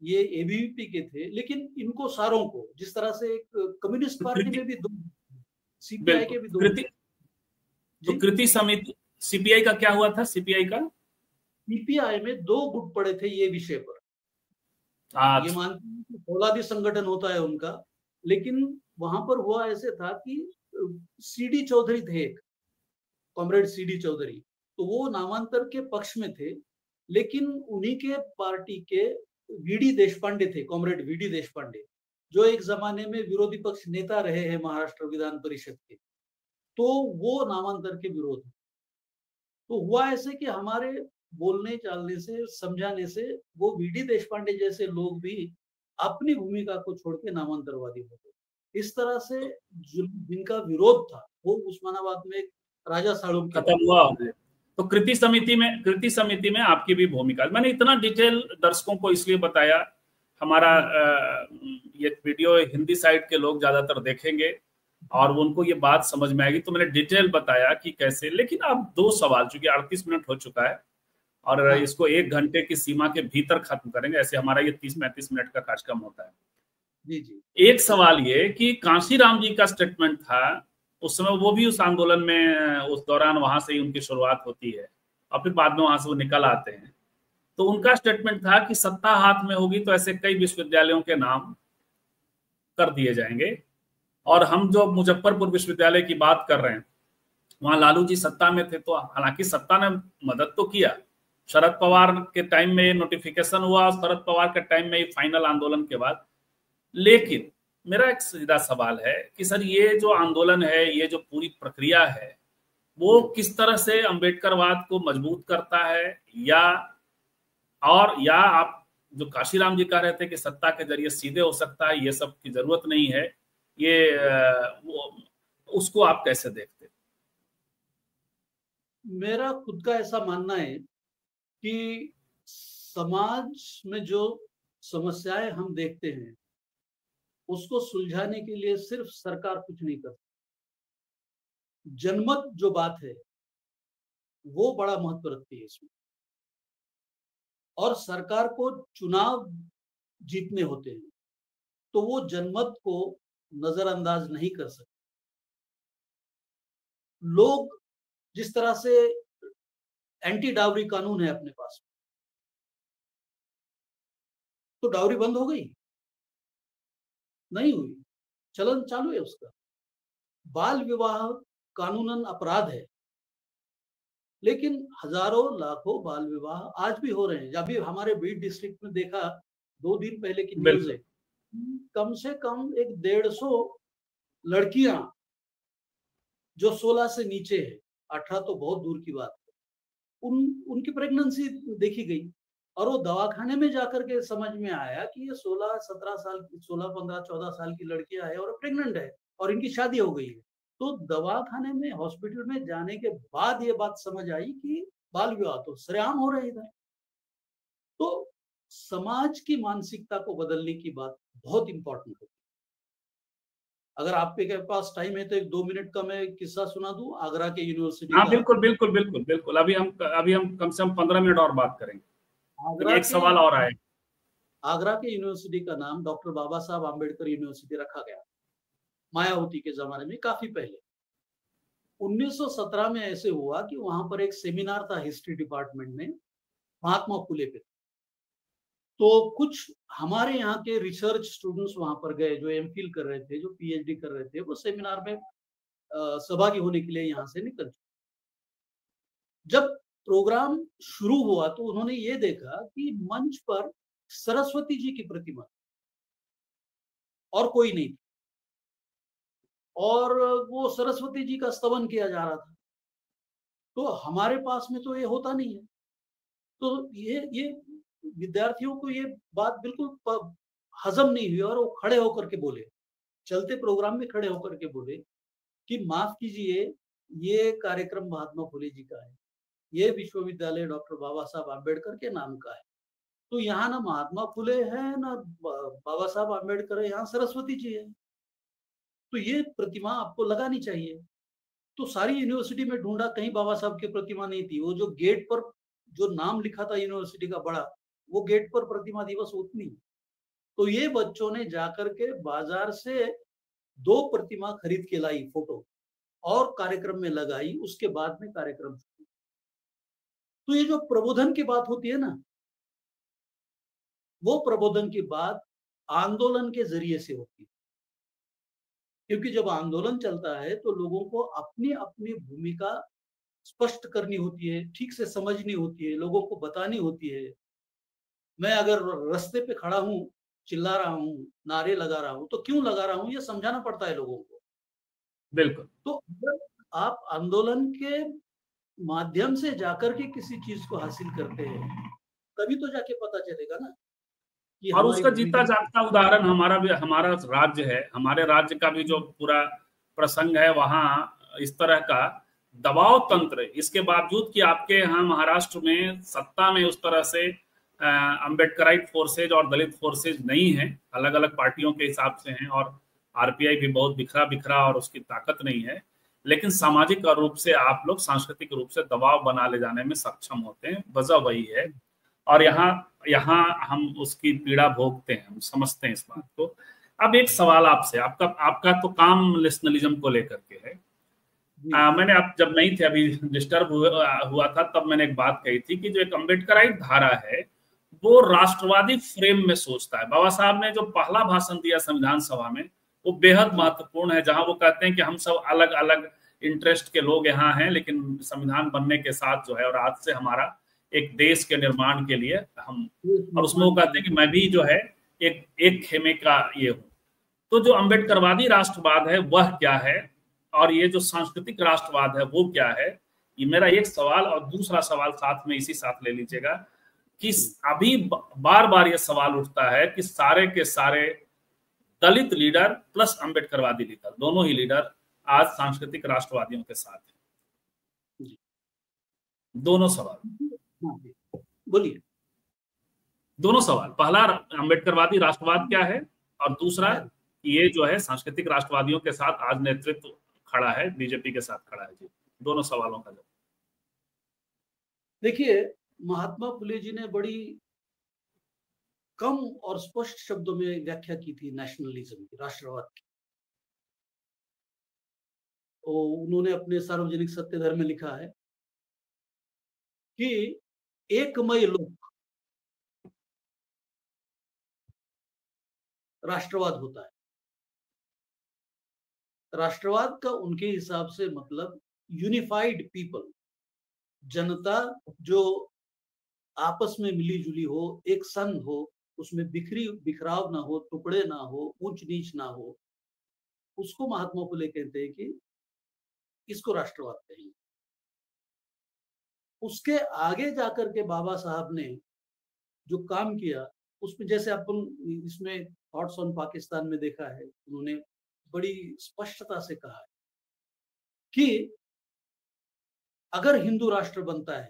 ये एबीवीपी के थे। लेकिन इनको सारों को, जिस तरह से एक कम्युनिस्ट पार्टी में भी दो, सीपीआई के भी दो, तो कृति समिति सीपीआई का क्या हुआ था? सीपीआई में दो गुट पड़े थे ये विषय पर। ये मानते हैं कि फौलादी संगठन होता है उनका, लेकिन वहां पर हुआ ऐसे था कि सीडी चौधरी थे एक, कॉमरेड सीडी चौधरी, तो वो नामांतर के पक्ष में थे। लेकिन उन्हीं के पार्टी के वीडी देशपांडे थे, कॉमरेड वीडी देशपांडे, जो एक जमाने में विरोधी पक्ष नेता रहे हैं महाराष्ट्र विधान परिषद के, तो वो नामांतर के विरोध। तो हुआ ऐसे कि हमारे बोलने चालने से, समझाने से वो वीडी देशपांडे जैसे लोग भी अपनी भूमिका को छोड़ के नामांतरवादी हो गए। इस तरह से जिनका विरोध था वो उस्मानाबाद में राजा साळुंके खत्म हुआ। तो कृति समिति में आपकी भी भूमिका। मैंने इतना डिटेल दर्शकों को इसलिए बताया, हमारा ये वीडियो हिंदी साइड के लोग ज्यादातर देखेंगे और उनको ये बात समझ में आएगी, तो मैंने डिटेल बताया कि कैसे। लेकिन अब 2 सवाल, चूंकि 38 मिनट हो चुका है और इसको 1 घंटे की सीमा के भीतर खत्म करेंगे, ऐसे हमारा ये 30-35 मिनट का कार्यक्रम होता है। जी। एक सवाल ये कि कांशीराम जी का स्टेटमेंट था उस समय, वो भी उस आंदोलन में, उस दौरान वहां से ही उनकी शुरुआत होती है और फिर बाद में वहां से वो निकल आते हैं। तो उनका स्टेटमेंट था कि सत्ता हाथ में होगी तो ऐसे कई विश्वविद्यालयों के नाम कर दिए जाएंगे। और हम जो मुजफ्फरपुर विश्वविद्यालय की बात कर रहे हैं, वहां लालू जी सत्ता में थे, तो हालांकि सत्ता ने मदद तो किया, शरद पवार के टाइम में नोटिफिकेशन हुआ, शरद पवार के टाइम में फाइनल आंदोलन के बाद। लेकिन मेरा एक सीधा सवाल है कि सर ये जो आंदोलन है, ये जो पूरी प्रक्रिया है, वो किस तरह से अंबेडकरवाद को मजबूत करता है, या आप जो काशीराम जी कह रहे थे कि सत्ता के जरिए सीधे हो सकता है, ये सब की जरूरत नहीं है, ये उसको आप कैसे देखते? मेरा खुद का ऐसा मानना है कि समाज में जो समस्याएं हम देखते हैं उसको सुलझाने के लिए सिर्फ सरकार कुछ नहीं करती। जनमत जो बात है वो बड़ा महत्व रखती है इसमें, और सरकार को चुनाव जीतने होते हैं, तो वो जनमत को नजरअंदाज नहीं कर सकते। लोग जिस तरह से एंटी डाउरी कानून है अपने पास, तो डाउरी बंद हो गई? नहीं हुई, चलन चालू है उसका। बाल विवाह कानूनन अपराध है, लेकिन हजारों लाखों बाल विवाह आज भी हो रहे हैं। अभी हमारे बीड डिस्ट्रिक्ट में देखा, 2 दिन पहले की न्यूज है, कम से कम 150 लड़कियां जो 16 से नीचे है, 18 तो बहुत दूर की बात है, उनकी प्रेगनेंसी देखी गई। और वो दवाखाने में जाकर के समझ में आया कि ये 16, 17 साल, 16, 15, 14 साल की लड़कियां है और प्रेग्नेंट है और इनकी शादी हो गई है। तो दवाखाने में, हॉस्पिटल में जाने के बाद ये बात समझ आई कि बाल विवाह तो सरेआम हो रहे इधर। तो समाज की मानसिकता को बदलने की बात बहुत इंपॉर्टेंट है। अगर आपके पास टाइम है तो 1-2 मिनट का मैं किस्सा सुना दूं आगरा के यूनिवर्सिटी। हाँ, बिल्कुल बिल्कुल बिल्कुल बिल्कुल। अभी हम कम से कम 15 मिनट और बात करेंगे। एक सवाल और आए। आगरा के यूनिवर्सिटी का नाम डॉक्टर बाबा साहब आम्बेडकर यूनिवर्सिटी रखा गया, मायावती के जमाने में, काफी पहले। 1917 में ऐसे हुआ कि वहां पर एक सेमिनार था हिस्ट्री डिपार्टमेंट में, महात्मा फुले पे। तो कुछ हमारे यहाँ के रिसर्च स्टूडेंट्स वहां पर गए, जो एमफिल कर रहे थे, जो पीएचडी कर रहे थे, वो सेमिनार में सहभागी होने के लिए यहाँ से निकल चुके। जब प्रोग्राम शुरू हुआ तो उन्होंने ये देखा कि मंच पर सरस्वती जी की प्रतिमा और कोई नहीं, और वो सरस्वती जी का स्तवन किया जा रहा था। तो हमारे पास में तो ये होता नहीं है। तो ये विद्यार्थियों को ये बात बिल्कुल हजम नहीं हुई और वो खड़े होकर के बोले, चलते प्रोग्राम में खड़े होकर के बोले कि माफ कीजिए, ये कार्यक्रम महात्मा फुले जी का है, ये विश्वविद्यालय डॉक्टर बाबा साहब आम्बेडकर के नाम का है। तो यहाँ ना महात्मा फुले है ना बाबा साहब आम्बेडकर है, यहाँ सरस्वती जी है। तो ये प्रतिमा आपको लगानी चाहिए। तो सारी यूनिवर्सिटी में ढूंढा, कहीं बाबा साहब की प्रतिमा नहीं थी। वो जो गेट पर जो नाम लिखा था यूनिवर्सिटी का बड़ा, वो गेट पर प्रतिमा थी, बस उतनी। तो ये बच्चों ने जाकर के बाजार से 2 प्रतिमा खरीद के लाई, फोटो, और कार्यक्रम में लगाई। उसके बाद में कार्यक्रम शुरू। तो ये जो प्रबोधन की बात होती है ना, वो प्रबोधन की बात आंदोलन के जरिए से होती है। क्योंकि जब आंदोलन चलता है तो लोगों को अपनी अपनी भूमिका स्पष्ट करनी होती है, ठीक से समझनी होती है, लोगों को बतानी होती है। मैं अगर रास्ते पे खड़ा हूं, चिल्ला रहा हूं, नारे लगा रहा हूं, तो क्यों लगा रहा हूं ये समझाना पड़ता है लोगों को। बिल्कुल। तो अगर आप आंदोलन के माध्यम से जाकर के किसी चीज को हासिल करते हैं, तभी तो जाके पता चलेगा ना। और उसका जीता जागता उदाहरण हमारा राज्य है। हमारे राज्य का भी जो पूरा प्रसंग है, वहां इस तरह का दबाव तंत्र, इसके बावजूद कि आपके यहाँ महाराष्ट्र में सत्ता में उस तरह से अम्बेडकराइट फोर्सेज और दलित फोर्सेज नहीं है, अलग अलग पार्टियों के हिसाब से हैं, और आरपीआई भी बहुत बिखरा और उसकी ताकत नहीं है, लेकिन सामाजिक रूप से आप लोग सांस्कृतिक रूप से दबाव बना ले जाने में सक्षम होते हैं। वजह वही है, और यहाँ हम उसकी पीड़ा भोगते हैं, हम समझते हैं इस बात को। अब एक सवाल आपसे, आपका तो काम नेशनलिज्म को लेकर के है। मैंने आप जब नहीं थे, अभी डिस्टर्ब हुआ था, तब मैंने एक बात कही थी कि जो एक अम्बेडकराइट धारा है वो राष्ट्रवादी फ्रेम में सोचता है। बाबा साहब ने जो पहला भाषण दिया संविधान सभा में, वो बेहद महत्वपूर्ण है, जहां वो कहते हैं कि हम सब अलग अलग इंटरेस्ट के लोग यहाँ हैं, लेकिन संविधान बनने के साथ जो है, और आज से हमारा एक देश के निर्माण के लिए हम, और उसमें वो कहते हैं कि मैं भी जो है एक खेमे का ये हूँ। तो जो अम्बेडकरवादी राष्ट्रवाद है वह क्या है, और ये जो सांस्कृतिक राष्ट्रवाद है वो क्या है? ये मेरा एक सवाल। और दूसरा सवाल साथ में इसी साथ ले लीजिएगा कि अभी बार बार ये सवाल उठता है कि सारे के सारे दलित लीडर प्लस अम्बेडकरवादी लीडर, दोनों ही लीडर आज सांस्कृतिक राष्ट्रवादियों के साथ हैं। दोनों सवाल बोलिए। दोनों सवाल, पहला अम्बेडकरवादी राष्ट्रवाद क्या है, और दूसरा ये जो है सांस्कृतिक राष्ट्रवादियों के साथ आज नेतृत्व खड़ा है, बीजेपी के साथ खड़ा है। जी, दोनों सवालों का जवाब। देखिए, महात्मा फुले जी ने बड़ी कम और स्पष्ट शब्दों में व्याख्या की थी नेशनलिज्म की, राष्ट्रवाद की। उन्होंने अपने सार्वजनिक सत्य धर्म में लिखा है कि एकमय लोक राष्ट्रवाद होता है। राष्ट्रवाद का उनके हिसाब से मतलब यूनिफाइड पीपल, जनता जो आपस में मिली जुली हो, एक संघ हो, उसमें बिखराव ना हो, टुकड़े ना हो, ऊंच नीच ना हो, उसको महात्मा फुले कहते हैं कि इसको राष्ट्रवाद कहेंगे। उसके आगे जाकर के बाबा साहब ने जो काम किया उसमें, जैसे अपन इसमें थॉट्स ऑन पाकिस्तान में देखा है, उन्होंने बड़ी स्पष्टता से कहा है कि अगर हिंदू राष्ट्र बनता है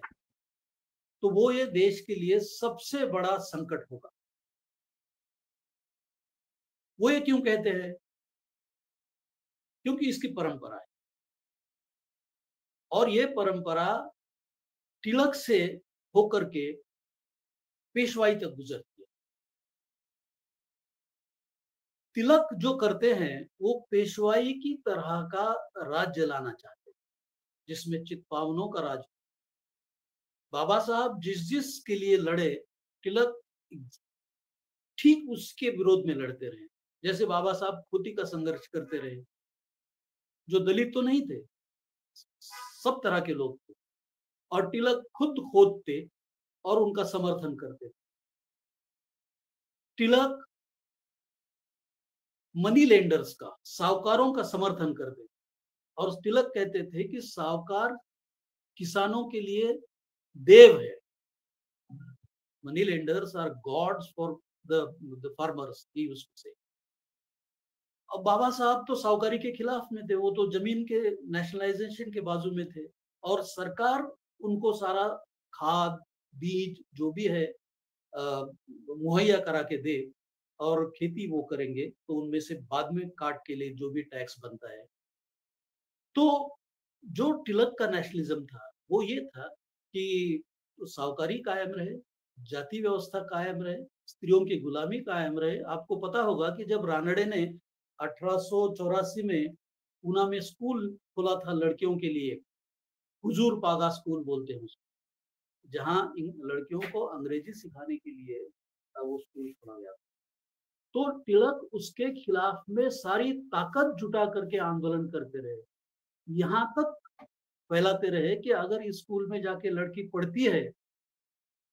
तो वो ये देश के लिए सबसे बड़ा संकट होगा। वो ये क्यों कहते हैं? क्योंकि इसकी परंपरा है, और ये परंपरा तिलक से होकर के पेशवाई तक गुजरती है। तिलक जो करते हैं वो पेशवाई की तरह का राज्य लाना चाहते हैं, जिसमें चित्पावनों का राज। बाबा साहब जिस के लिए लड़े, तिलक ठीक उसके विरोध में लड़ते रहे। जैसे बाबा साहब खोती का संघर्ष करते रहे, जो दलित तो नहीं थे, सब तरह के लोग थे, और तिलक खुद खोदते और उनका समर्थन करते थे। तिलक मनी लेंडर्स का, साहूकारों का समर्थन करते थे, और तिलक कहते थे कि साहूकार किसानों के लिए देव है। Money lenders are gods for the farmers, he used to say. अब बाबा साहब तो साहूकारी के खिलाफ में थे, वो तो जमीन के नेशनलाइजेशन के बाजू में थे, और सरकार उनको सारा खाद बीज जो भी है मुहैया करा के दे, और खेती वो करेंगे तो उनमें से बाद में काट के लिए जो भी टैक्स बनता है। तो जो तिलक का नेशनलिज्म था वो ये था कि साहूकारी कायम रहे, जाति व्यवस्था कायम रहे, स्त्रियों की गुलामी कायम रहे। आपको पता होगा कि जब रानड़े ने 1884 में पूना में स्कूल खोला था लड़कियों के लिए, हुजूर पागा स्कूल बोलते हैं उसको, जहां इन लड़कियों को अंग्रेजी सिखाने के लिए वो स्कूल खोला गया। तो तिलक उसके खिलाफ में सारी ताकत जुटा करके आंदोलन करते रहे, यहाँ तक फैलाते रहे कि अगर इस स्कूल में जाके लड़की पढ़ती है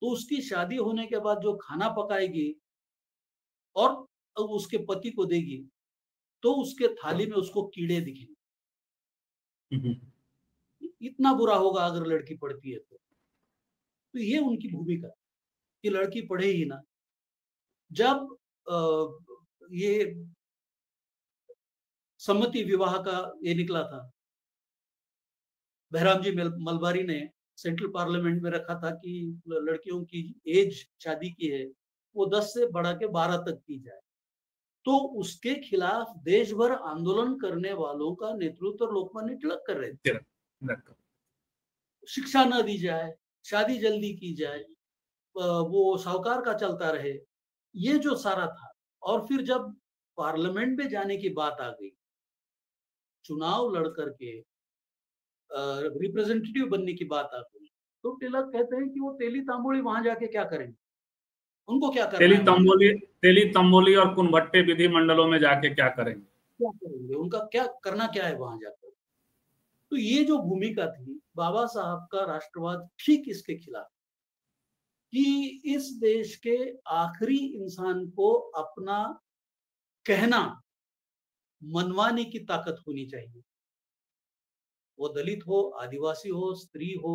तो उसकी शादी होने के बाद जो खाना पकाएगी और उसके पति को देगी तो उसके थाली में उसको कीड़े दिखेंगे। इतना बुरा होगा अगर लड़की पढ़ती है तो ये उनकी भूमिका कि लड़की पढ़े ही ना। जब ये सम्मति विवाह का ये निकला था, बहराम जी मलबारी ने सेंट्रल पार्लियामेंट में रखा था कि लड़कियों की एज शादी की है वो 10 से बढ़ा के 12 तक की जाए, तो उसके खिलाफ देश भर आंदोलन करने वालों का नेतृत्व लोकमान्य तिलक कर रहे थे। शिक्षा न दी जाए, शादी जल्दी की जाए, वो साहूकार का चलता रहे, ये जो सारा था। और फिर जब पार्लियामेंट में जाने की बात आ गई, चुनाव लड़ करके रिप्रेजेंटेटिव बनने की बात आ गई, तो तिलक कहते हैं कि वो तेली तांबोली वहां जाके क्या करेंगे, उनको क्या करना तेली तंबोली और कुनभट्टे विधि मंडलों में जाके क्या करेंगे, उनका क्या करना क्या है वहां जाकर। तो ये जो भूमिका थी बाबा साहब का राष्ट्रवाद ठीक इसके खिलाफ, कि इस देश के आखिरी इंसान को अपना कहना मनवाने की ताकत होनी चाहिए, वो दलित हो, आदिवासी हो, स्त्री हो,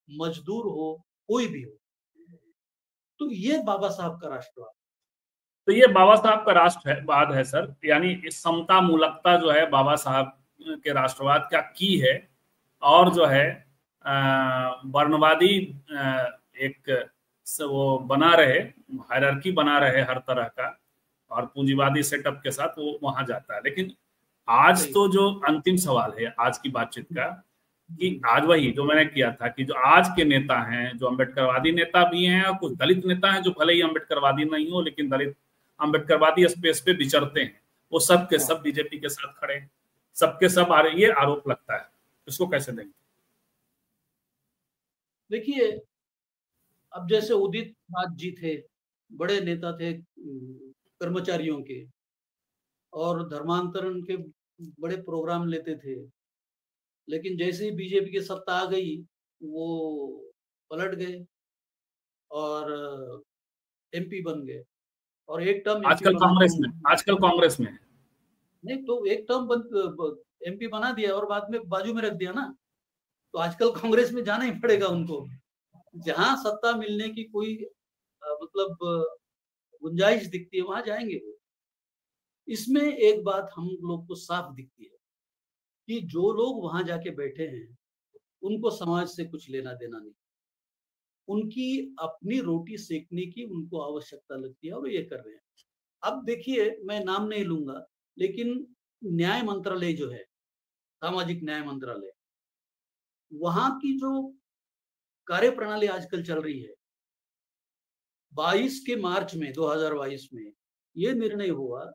मजदूर हो, कोई भी हो। तो ये बाबा साहब का राष्ट्रवाद, तो ये बाबा साहब का राष्ट्रवाद है सर। यानी इस समता मूलकता जो है बाबा साहब के राष्ट्रवाद का की है, और जो है वर्णवादी एक वो बना रहे, हायरार्की बना रहे हर तरह का, और पूंजीवादी सेटअप के साथ वो वहां जाता है। लेकिन आज तो जो अंतिम सवाल है आज की बातचीत का, कि आज वही जो मैंने किया था कि जो आज के नेता हैं, जो अम्बेडकरवादी नेता भी हैं और कुछ दलित नेता हैं जो भले ही अम्बेडकरवादी नहीं हो लेकिन दलित अम्बेडकरवादी स्पेस पे विचरते हैं, वो सब के सब बीजेपी के साथ खड़े हैं। सबके सब आ रहे, ये आरोप लगता है, इसको कैसे देंगे? देखिए, अब जैसे उदित नाथ जी थे, बड़े नेता थे कर्मचारियों के, और धर्मांतरण के बड़े प्रोग्राम लेते थे, लेकिन जैसे ही बीजेपी की सत्ता आ गई वो पलट गए और एमपी बन गए, और एक टर्म आजकल कांग्रेस में नहीं तो एक टर्म एमपी बना दिया और बाद में बाजू में रख दिया ना, तो आजकल कांग्रेस में जाना ही पड़ेगा उनको। जहां सत्ता मिलने की कोई मतलब गुंजाइश दिखती है वहां जाएंगे वो। इसमें एक बात हम लोग को साफ दिखती है कि जो लोग वहां जाके बैठे हैं उनको समाज से कुछ लेना देना नहीं, उनकी अपनी रोटी सेकने की उनको आवश्यकता लगती है और ये कर रहे हैं। अब देखिए, मैं नाम नहीं लूंगा, लेकिन न्याय मंत्रालय जो है, सामाजिक न्याय मंत्रालय, वहां की जो कार्यप्रणाली आजकल चल रही है, 22 के मार्च में 2022 में ये निर्णय हुआ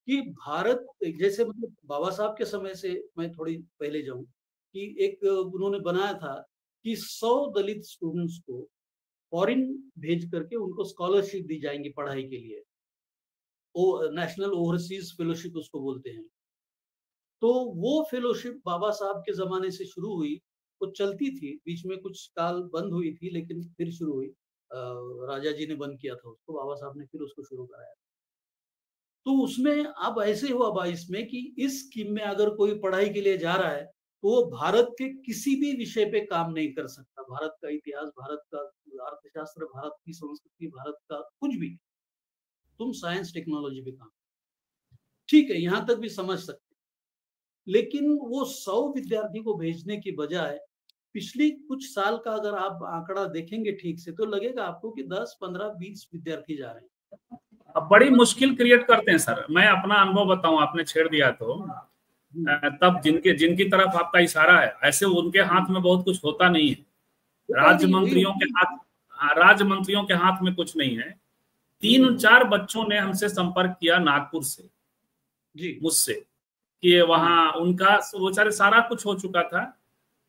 कि भारत, जैसे मतलब बाबा साहब के समय से मैं थोड़ी पहले जाऊं, कि एक उन्होंने बनाया था कि 100 दलित स्टूडेंट्स को फॉरेन भेज करके उनको स्कॉलरशिप दी जाएंगी पढ़ाई के लिए, नेशनल ओवरसीज फेलोशिप उसको बोलते हैं। तो वो फेलोशिप बाबा साहब के जमाने से शुरू हुई, वो चलती थी, बीच में कुछ काल बंद हुई थी, लेकिन फिर शुरू हुई। राजा जी ने बंद किया था उसको, बाबा साहब ने फिर उसको शुरू कराया। तो उसमें अब ऐसे हुआ 22 में कि इस स्कीम में अगर कोई पढ़ाई के लिए जा रहा है तो वो भारत के किसी भी विषय पे काम नहीं कर सकता, भारत का इतिहास, भारत का अर्थशास्त्र, भारत की संस्कृति, भारत का कुछ भी, तुम साइंस टेक्नोलॉजी पे काम, ठीक है, यहां तक भी समझ सकते। लेकिन वो 100 विद्यार्थी को भेजने की बजाय पिछली कुछ साल का अगर आप आंकड़ा देखेंगे ठीक से, तो लगेगा आपको कि 10, 15, 20 विद्यार्थी जा रहे हैं। अब बड़ी मुश्किल क्रिएट करते हैं सर। मैं अपना अनुभव बताऊं, आपने छेड़ दिया तो, तब जिनकी तरफ आपका इशारा है, ऐसे उनके हाथ में बहुत कुछ होता नहीं है। राज्य मंत्रियों के हाथ में कुछ नहीं है। 3-4 बच्चों ने हमसे संपर्क किया नागपुर से, मुझसे, कि वहां उनका वो सारा कुछ हो चुका था,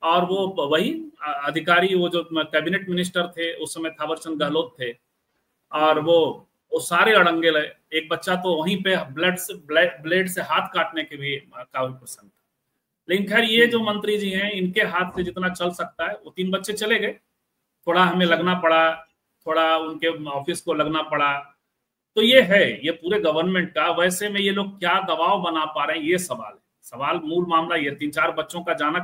और वो वही अधिकारी, वो जो कैबिनेट मिनिस्टर थे उस समय, थावरचंद गहलोत थे, और वो सारे अड़ंगे लगे। एक बच्चा तो वहीं पे ब्लेड से हाथ काटने के भी काफी प्रसन्न था। लेकिन खैर, ये जो मंत्री जी हैं, इनके हाथ से जितना चल सकता है, वो 3 बच्चे चले गए, थोड़ा हमें लगना पड़ा, थोड़ा उनके ऑफिस को लगना पड़ा। तो ये है, ये पूरे गवर्नमेंट का, वैसे में ये लोग क्या दबाव बना पा रहे हैं, ये सवाल है। सवाल, मूल मामला ये 3-4 बच्चों का जाना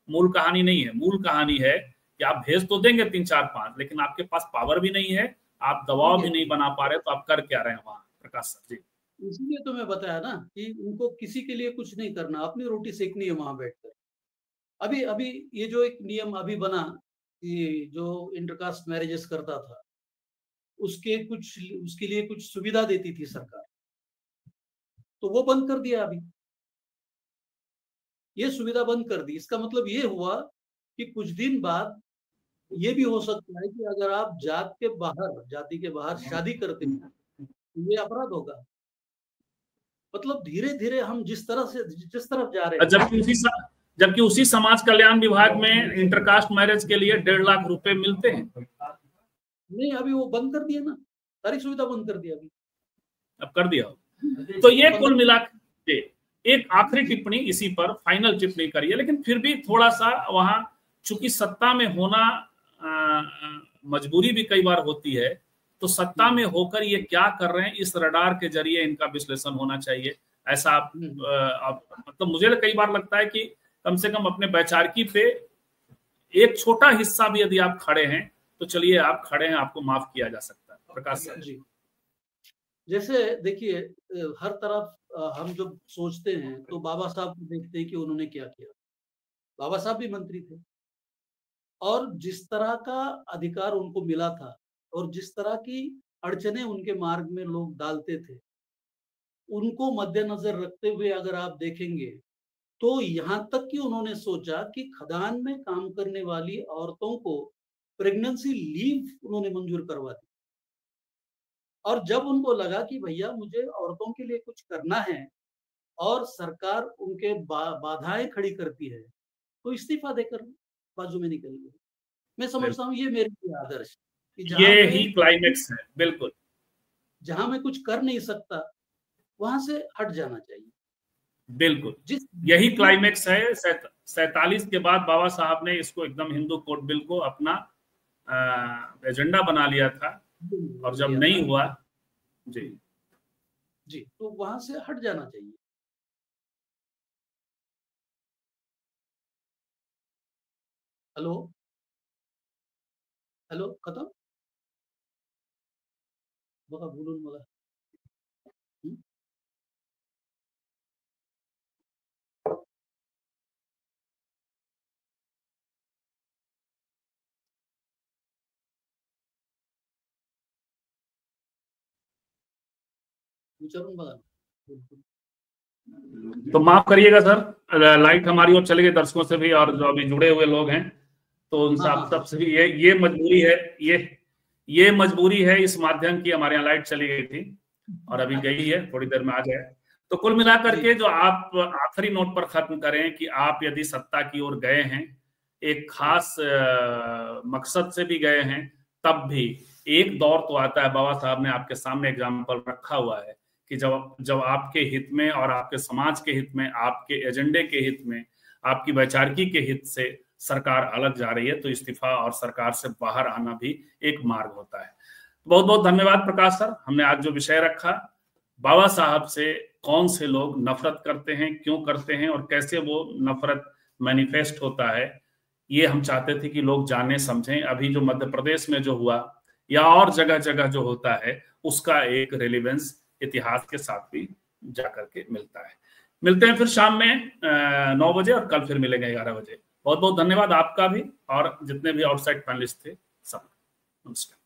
मूल कहानी नहीं है। मूल कहानी है कि आप भेज तो देंगे 3-4-5, लेकिन आपके पास पावर भी नहीं है, आप दबाव भी नहीं बना पा रहे, तो आप कर क्या रहे हैं वहां, प्रकाश सर जी? इसीलिए तो मैं बताया ना कि उनको किसी के लिए कुछ नहीं करना, अपनी रोटी सेकनी है वहां बैठकर। अभी ये जो एक नियम अभी बना कि जो इंटरकास्ट मैरिजेस करता था, उसके लिए कुछ सुविधा देती थी सरकार, तो वो बंद कर दिया अभी, ये सुविधा बंद कर दी। इसका मतलब ये हुआ कि कुछ दिन बाद ये भी हो सकता है कि अगर आप जाति के बाहर शादी करते हैं तो ये अपराध होगा। मतलब धीरे धीरे हम जिस तरफ जा रहे हैं, जबकि उसी समाज कल्याण विभाग में इंटरकास्ट मैरिज के लिए 1.5 लाख रुपए मिलते हैं। नहीं, अभी वो बंद कर दिया ना, सारी सुविधा बंद कर दिया, अभी अब कर दिया। तो ये कुल मिला के एक आखिरी टिप्पणी इसी पर, फाइनल टिप्पणी करिए, लेकिन फिर भी थोड़ा सा वहां, चूंकि सत्ता में होना मजबूरी भी कई बार होती है, तो सत्ता में होकर ये क्या कर रहे हैं, इस रडार के जरिए इनका विश्लेषण होना चाहिए। ऐसा आप मतलब मुझे कई बार लगता है कि कम से कम अपने वैचारिकी पे एक छोटा हिस्सा भी यदि आप खड़े हैं, तो चलिए आप खड़े हैं, आपको माफ किया जा सकता है। प्रकाश सर जी, जैसे देखिए, हर तरफ हम जब सोचते हैं तो बाबा साहब को देखते हैं कि उन्होंने क्या किया। बाबा साहब भी मंत्री थे, और जिस तरह का अधिकार उनको मिला था और जिस तरह की अड़चने उनके मार्ग में लोग डालते थे, उनको मद्देनजर रखते हुए अगर आप देखेंगे तो यहां तक कि उन्होंने सोचा कि खदान में काम करने वाली औरतों को प्रेगनेंसी लीव उन्होंने मंजूर करवा दी। और जब उनको लगा कि भैया मुझे औरतों के लिए कुछ करना है, और सरकार उनके बाधाएं खड़ी करती है तो इस्तीफा देकर बाजू में निकलिए। मैं समझता हूँ ये मेरे लिए आदर्श कि ये ही क्लाइमेक्स है। बिल्कुल, जहां मैं कुछ कर नहीं सकता वहां से हट जाना चाहिए। बिल्कुल यही क्लाइमेक्स है। 47 के बाद बाबा साहब ने इसको एकदम हिंदू कोड बिल को अपना एजेंडा बना लिया था, और जब नहीं हुआ जी तो वहां से हट जाना चाहिए। हेलो हेलो खत्म बघा बोलून मला विचारून बघा। तो माफ करिएगा सर, लाइट हमारी ओर चले गए दर्शकों से भी, और जो अभी जुड़े हुए लोग हैं तो उन सब से भी ये मजबूरी है, ये मजबूरी है इस माध्यम की। हमारे यहाँ लाइट चली गई थी और अभी गई है, थोड़ी देर में आ जाए। तो कुल मिलाकर के जो आप आखिरी नोट पर खत्म करें कि आप यदि सत्ता की ओर गए हैं, एक खास मकसद से भी गए हैं, तब भी एक दौर तो आता है, बाबा साहब ने आपके सामने एग्जाम्पल रखा हुआ है कि जब आपके हित में और आपके समाज के हित में, आपके एजेंडे के हित में, आपकी वैचारिकी के हित से सरकार अलग जा रही है, तो इस्तीफा और सरकार से बाहर आना भी एक मार्ग होता है। बहुत बहुत धन्यवाद प्रकाश सर। हमने आज जो विषय रखा, बाबा साहब से कौन से लोग नफरत करते हैं, क्यों करते हैं, और कैसे वो नफरत मैनिफेस्ट होता है, ये हम चाहते थे कि लोग जाने समझें। अभी जो मध्य प्रदेश में जो हुआ या और जगह जगह जो होता है, उसका एक रेलिवेंस इतिहास के साथ भी जाकर के मिलता है। मिलते हैं फिर शाम में 9 बजे, और कल फिर मिलेंगे 11 बजे। बहुत बहुत धन्यवाद आपका भी और जितने भी आउटसाइड पैनलिस्ट थे सब। नमस्कार।